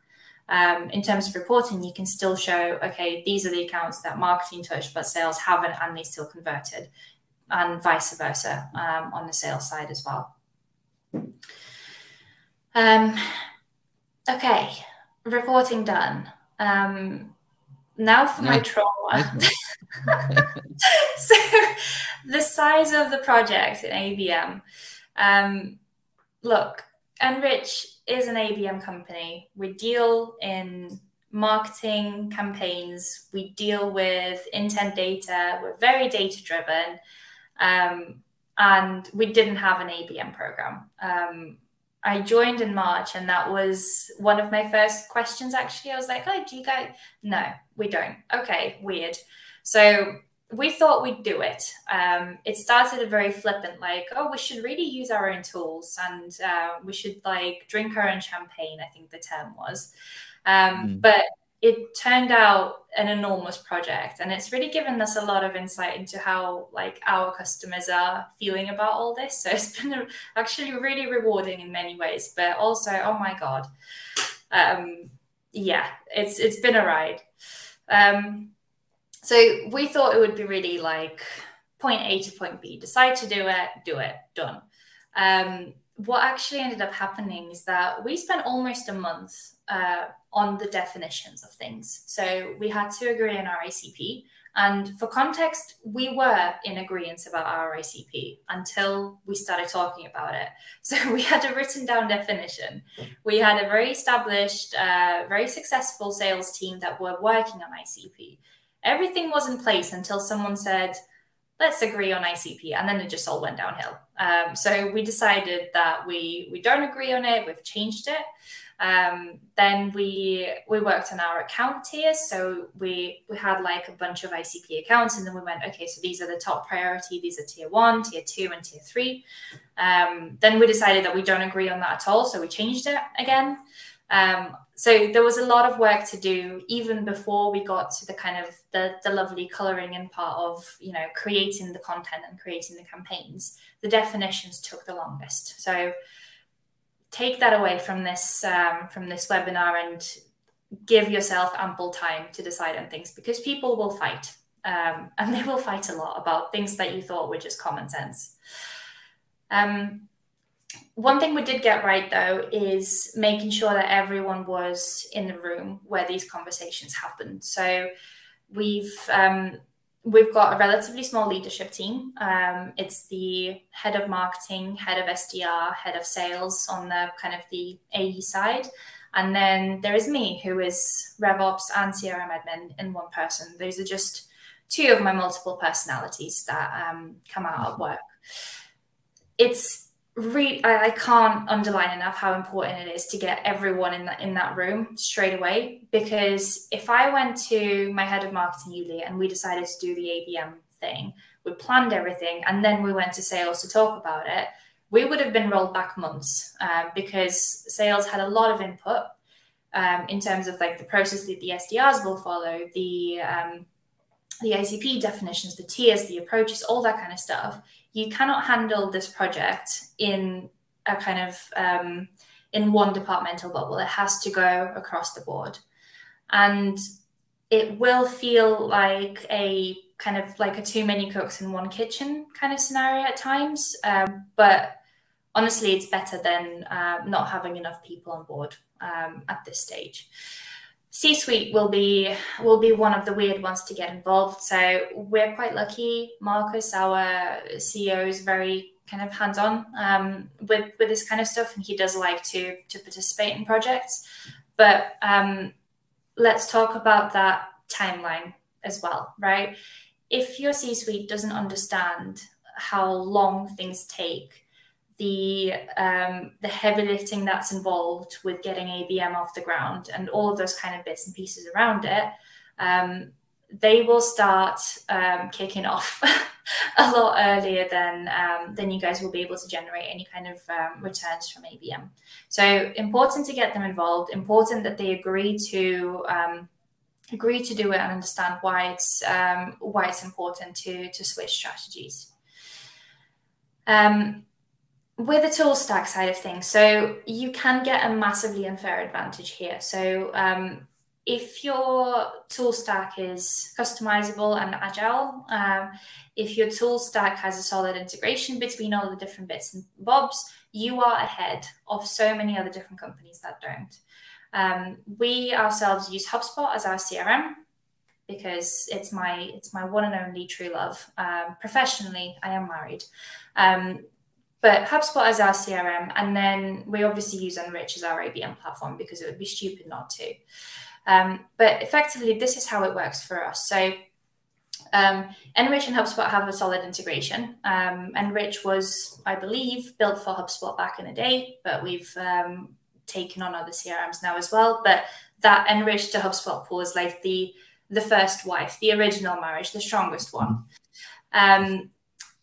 In terms of reporting, you can still show, okay, these are the accounts that marketing touched, but sales haven't, and they still converted, and vice versa on the sales side as well. Okay, reporting done. Now for my trauma. So the size of the project in ABM. Look, N.Rich is an ABM company. We deal in marketing campaigns. We deal with intent data. We're very data driven. And we didn't have an ABM program. I joined in March, and that was one of my first questions, actually. I was like, oh, do you guys? No, we don't. Okay, weird. So we thought we'd do it. It started very flippant, like, oh, we should really use our own tools and we should like drink our own champagne, I think the term was. But it turned out an enormous project, and it's really given us a lot of insight into how like our customers are feeling about all this. So it's been actually really rewarding in many ways, but also, oh my God, yeah, it's been a ride. So we thought it would be really like point A to point B, decide to do it, done. What actually ended up happening is that we spent almost a month on the definitions of things. So we had to agree on our ICP. And for context, we were in agreement about our ICP until we started talking about it. So we had a written down definition. We had a very established, very successful sales team that were working on ICP. Everything was in place until someone said, let's agree on ICP. And then it just all went downhill. So we decided that we don't agree on it. We've changed it. Then we worked on our account tiers. So we had like a bunch of ICP accounts, and then we went, okay, so these are the top priority. These are tier 1, tier 2, and tier 3. Then we decided that we don't agree on that at all. So we changed it again. So there was a lot of work to do even before we got to the kind of the lovely coloring in part of, you know, creating the content and creating the campaigns. The definitions took the longest. So take that away from this webinar and give yourself ample time to decide on things, because people will fight, and they will fight a lot about things that you thought were just common sense. One thing we did get right, though, is making sure that everyone was in the room where these conversations happened. So we've got a relatively small leadership team. It's the head of marketing, head of SDR, head of sales on the kind of the AE side. And then there is me, who is RevOps and CRM admin in one person. Those are just two of my multiple personalities that come out of work. It's really, I can't underline enough how important it is to get everyone in that room straight away. Because if I went to my head of marketing, Yulia, and we decided to do the ABM thing, we planned everything, and then we went to sales to talk about it, we would have been rolled back months, because sales had a lot of input in terms of like the process that the SDRs will follow, the ICP definitions, the tiers, the approaches, all that kind of stuff. You cannot handle this project in a kind of in one departmental bubble. It has to go across the board, and it will feel like a kind of like a too many cooks in one kitchen kind of scenario at times. But honestly, it's better than not having enough people on board at this stage. C-suite will be one of the weird ones to get involved. So we're quite lucky. Marcus, our CEO, is very kind of hands-on with this kind of stuff, and he does like to participate in projects. But let's talk about that timeline as well, right? If your C-suite doesn't understand how long things take, the heavy lifting that's involved with getting ABM off the ground and all of those kind of bits and pieces around it, they will start kicking off a lot earlier than you guys will be able to generate any kind of returns from ABM. So important to get them involved. Important that they agree to do it and understand why it's important to switch strategies. With the tool stack side of things, so you can get a massively unfair advantage here. So if your tool stack is customizable and agile, if your tool stack has a solid integration between all the different bits and bobs, you are ahead of so many other different companies that don't. We ourselves use HubSpot as our CRM because it's my one and only true love. Professionally, I am married. But HubSpot as our CRM, and then we obviously use N.Rich as our ABM platform because it would be stupid not to. But effectively, this is how it works for us. So N.Rich and HubSpot have a solid integration. N.Rich was, I believe, built for HubSpot back in the day, but we've taken on other CRMs now as well. But that N.Rich to HubSpot pool is like the first wife, the original marriage, the strongest one.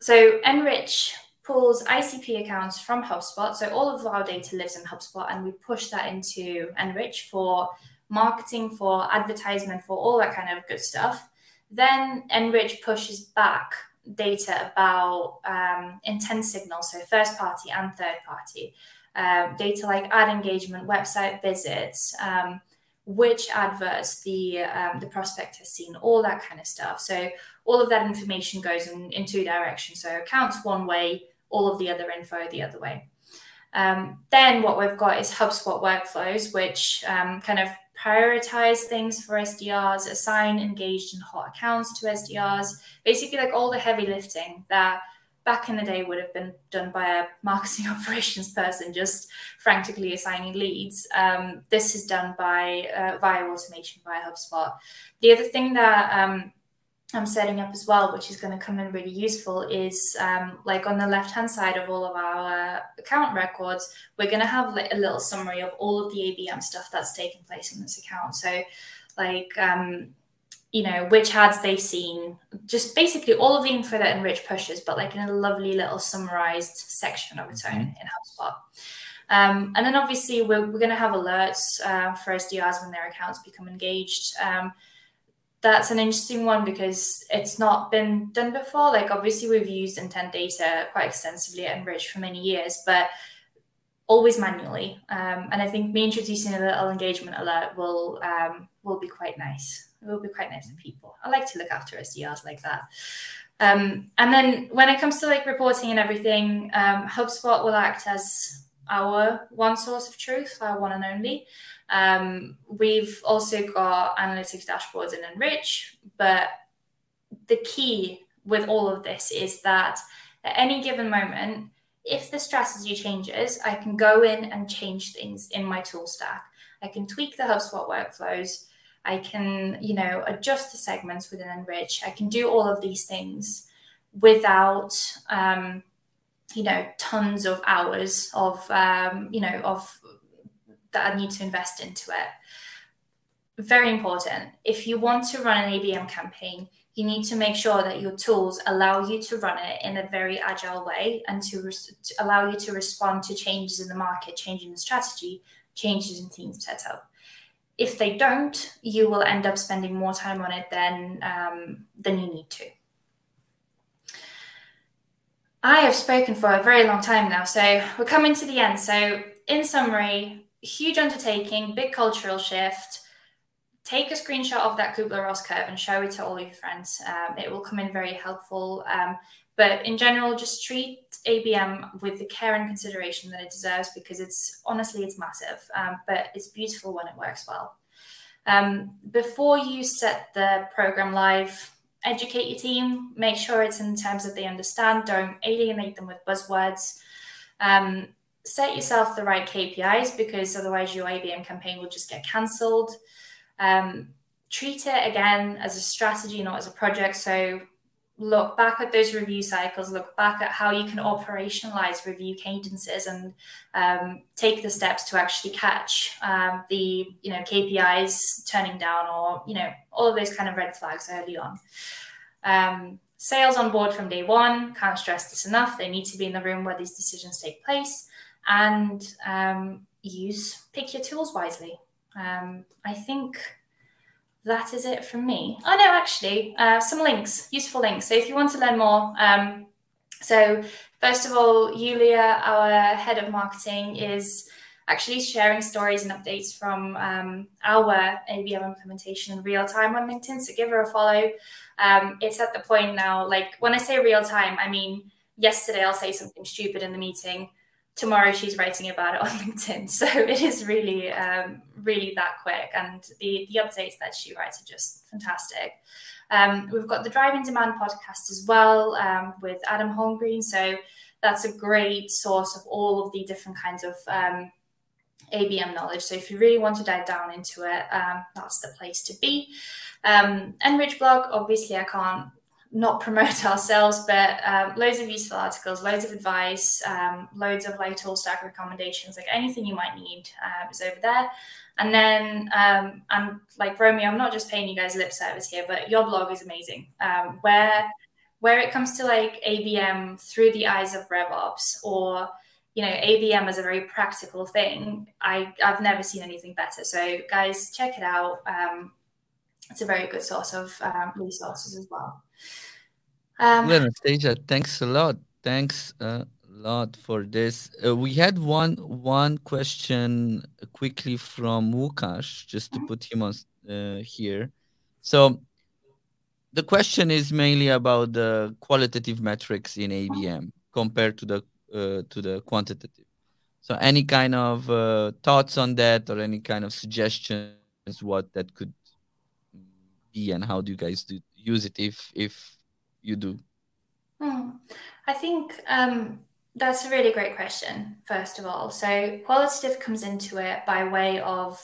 So N.Rich pulls ICP accounts from HubSpot. So all of our data lives in HubSpot, and we push that into N.Rich for marketing, for advertisement, for all that kind of good stuff. Then N.Rich pushes back data about intent signals, so first party and third party. Data like ad engagement, website visits, which adverts the prospect has seen, all that kind of stuff. So all of that information goes in two directions. So accounts one way, all of the other info the other way. Then what we've got is HubSpot workflows, which kind of prioritize things for SDRs, assign engaged and hot accounts to SDRs, basically like all the heavy lifting that back in the day would have been done by a marketing operations person just frantically assigning leads. This is done by via automation, via HubSpot. The other thing that I'm setting up as well, which is going to come in really useful, is like on the left-hand side of all of our account records, we're going to have like a little summary of all of the ABM stuff that's taken place in this account. So like, you know, which ads they've seen, just basically all of the info that N.Rich pushes, but like in a lovely little summarized section of its own in HubSpot. And then obviously we're going to have alerts for SDRs when their accounts become engaged. That's an interesting one because it's not been done before. Like obviously we've used intent data quite extensively at N.Rich for many years, but always manually. And I think me introducing a little engagement alert will be quite nice. It will be quite nice to people. I like to look after SDRs like that. And then when it comes to like reporting and everything, HubSpot will act as our one source of truth, our one and only. We've also got analytics dashboards in N.Rich, but the key with all of this is that at any given moment, if the strategy changes, I can go in and change things in my tool stack. I can tweak the HubSpot workflows. I can, you know, adjust the segments within N.Rich. I can do all of these things without, you know, tons of hours of, you know, of that I need to invest into it. Very important. If you want to run an ABM campaign, you need to make sure that your tools allow you to run it in a very agile way and to allow you to respond to changes in the market, changing the strategy, changes in team setup. If they don't, you will end up spending more time on it than you need to. I have spoken for a very long time now, so we're coming to the end. So in summary, huge undertaking, big cultural shift. Take a screenshot of that Kubler-Ross curve and show it to all your friends. It will come in very helpful. But in general, just treat ABM with the care and consideration that it deserves, because it's honestly, it's massive, but it's beautiful when it works well. Before you set the program live, educate your team, make sure it's in terms that they understand, don't alienate them with buzzwords. Set yourself the right KPIs, because otherwise your ABM campaign will just get cancelled. Treat it again as a strategy, not as a project. So look back at those review cycles, look back at how you can operationalize review cadences and take the steps to actually catch the KPIs turning down, or all of those kind of red flags early on. Sales on board from day one, can't stress this enough. They need to be in the room where these decisions take place, and pick your tools wisely. I think that is it from me. Oh no, actually, some links, useful links. So if you want to learn more, so first of all, Yulia, our head of marketing, is actually sharing stories and updates from our ABM implementation in real time on LinkedIn. So give her a follow. It's at the point now, like when I say real time, I mean, yesterday I'll say something stupid in the meeting. Tomorrow she's writing about it on LinkedIn. So it is really, really that quick. And the updates that she writes are just fantastic. We've got the Drive in Demand podcast as well with Adam Holmgreen. So that's a great source of all of the different kinds of ABM knowledge. So if you really want to dive down into it, that's the place to be. N.Rich blog, obviously I can't not promote ourselves, but loads of useful articles, loads of advice, loads of like tool stack recommendations, like anything you might need is over there. And then I'm like Romeo, I'm not just paying you guys lip service here, but your blog is amazing. Where it comes to like ABM through the eyes of RevOps, or ABM is a very practical thing. I've never seen anything better. So guys, check it out. It's a very good source of resources as well. Well, Anastasia, thanks a lot. Thanks a lot for this. We had one question quickly from Łukasz, just to put him on here. So the question is mainly about the qualitative metrics in ABM compared to the quantitative. So any kind of thoughts on that, or any kind of suggestions what that could be, and how do you guys use it if you do? I think that's a really great question, first of all. So qualitative comes into it by way of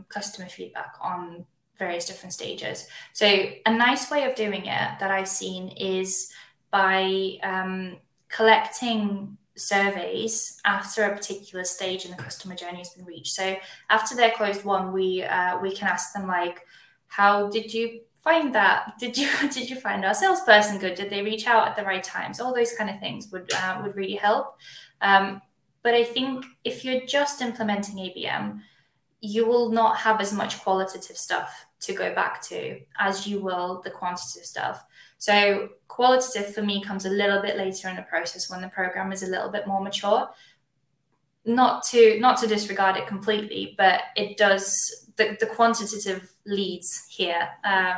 customer feedback on various different stages. So a nice way of doing it that I've seen is by collecting surveys after a particular stage in the customer journey has been reached. So after they're closed won, we can ask them, like, how did you find that? Did you find our salesperson good? Did they reach out at the right times? All those kind of things would really help. But I think if you're just implementing ABM, you will not have as much qualitative stuff to go back to as you will the quantitative stuff. So qualitative for me comes a little bit later in the process, when the program is a little bit more mature. Not to disregard it completely, but it does, the quantitative leads here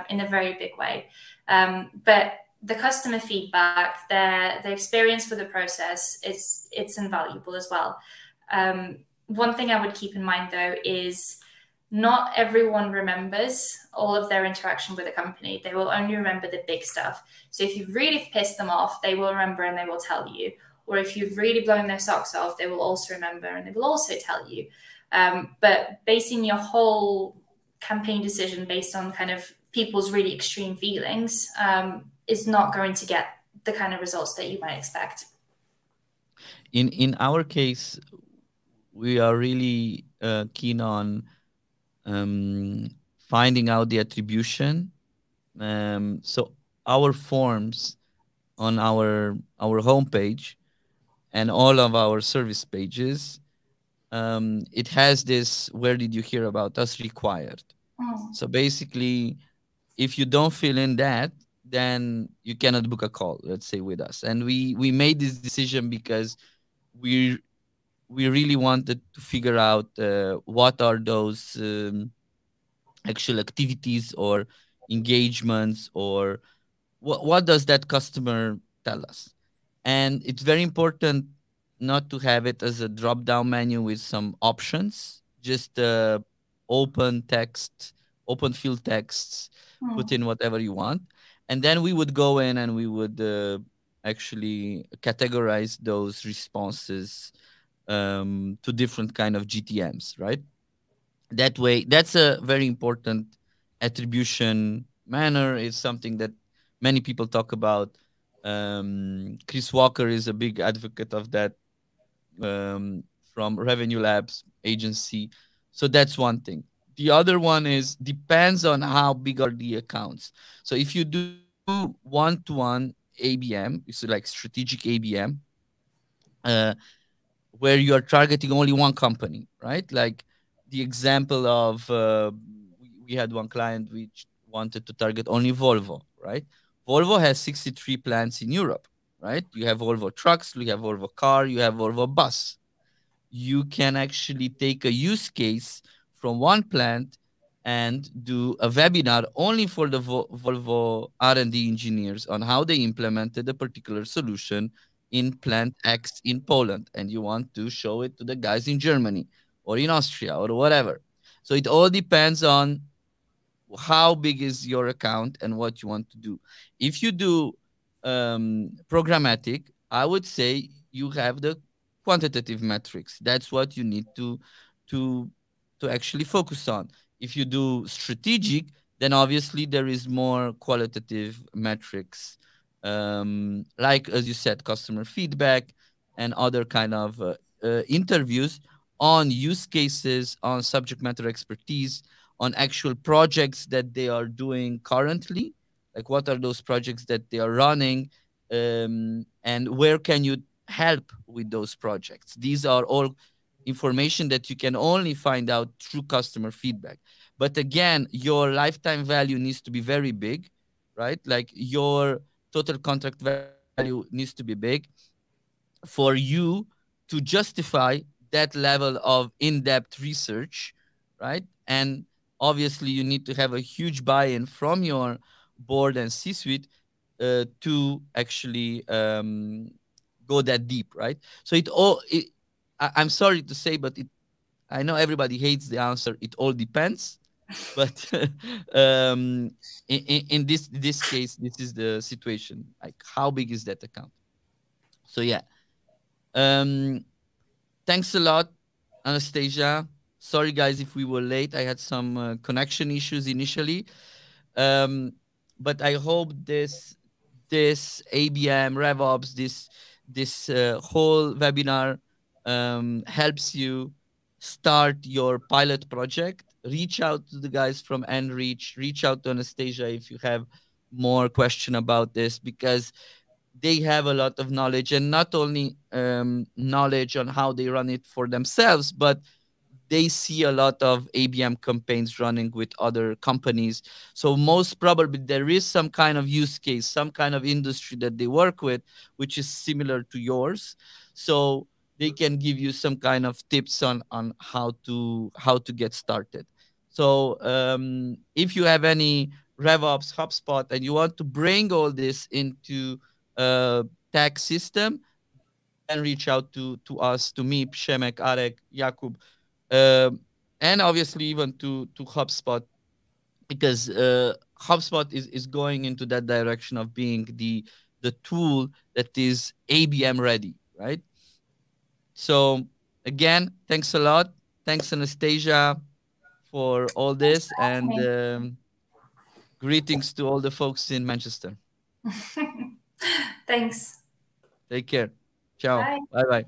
in a very big way. But the customer feedback, the experience with the process, it's invaluable as well. One thing I would keep in mind, though, is not everyone remembers all of their interaction with a company. They will only remember the big stuff. So if you've really pissed them off, they will remember and they will tell you. Or if you've really blown their socks off, they will also remember and they will also tell you. But basing your whole campaign decision based on kind of people's really extreme feelings is not going to get the kind of results that you might expect. In our case, we are really keen on finding out the attribution. So our forms on our homepage and all of our service pages, it has this "where did you hear about us" required. So basically, if you don't fill in that, then you cannot book a call, let's say, with us. And we made this decision because we really wanted to figure out what are those actual activities or engagements, or what does that customer tell us. And it's very important not to have it as a drop down menu with some options, just open text, open field texts, put in whatever you want. And then we would go in and we would actually categorize those responses to different kind of GTMs, right? That way, that's a very important attribution manner. Is something that many people talk about. Chris Walker is a big advocate of that, from Revenue Labs agency. So that's one thing. The other one is depends on how big are the accounts. So if you do one-to-one ABM, it's like strategic ABM, uh, where you are targeting only one company, right? Like the example of we had one client which wanted to target only Volvo, right? Volvo has 63 plants in Europe, right? You have Volvo trucks, you have Volvo car, you have Volvo bus. You can actually take a use case from one plant and do a webinar only for the Volvo R&D engineers on how they implemented a particular solution in plant X in Poland, and you want to show it to the guys in Germany or in Austria or whatever. So it all depends on how big is your account and what you want to do. If you do programmatic, I would say you have the quantitative metrics. That's what you need to actually focus on. If you do strategic, then obviously there is more qualitative metrics, like, as you said, customer feedback and other kind of interviews on use cases, on subject matter expertise, on actual projects that they are doing currently. Like, what are those projects that they are running, and where can you help with those projects. These are all information that you can only find out through customer feedback. But again, your lifetime value needs to be very big, right? Like your total contract value needs to be big for you to justify that level of in-depth research, right? And obviously, you need to have a huge buy-in from your board and C-suite to actually go that deep, right? So I'm sorry to say, but I know everybody hates the answer. It all depends, but in this case, this is the situation. Like, how big is that account? So yeah, um, thanks a lot, Anastasia. Sorry, guys, if we were late. I had some connection issues initially, um, but I hope this ABM RevOps this whole webinar helps you start your pilot project. Reach out to the guys from N.Rich. Reach out to Anastasia if you have more question about this, because they have a lot of knowledge, and not only knowledge on how they run it for themselves, but they see a lot of ABM campaigns running with other companies. So most probably there is some kind of use case, some kind of industry that they work with, which is similar to yours. So they can give you some kind of tips on how to get started. So if you have any RevOps, HubSpot, and you want to bring all this into a tech system, then reach out to us, to me, Przemek, Arek, Jakub, um, and obviously even to HubSpot, because HubSpot is going into that direction of being the tool that is ABM ready, right? So again, thanks a lot. Thanks, Anastasia, for all Thanks this, for and having greetings to all the folks in Manchester. me. Thanks. Take care. Ciao. Bye. Bye bye.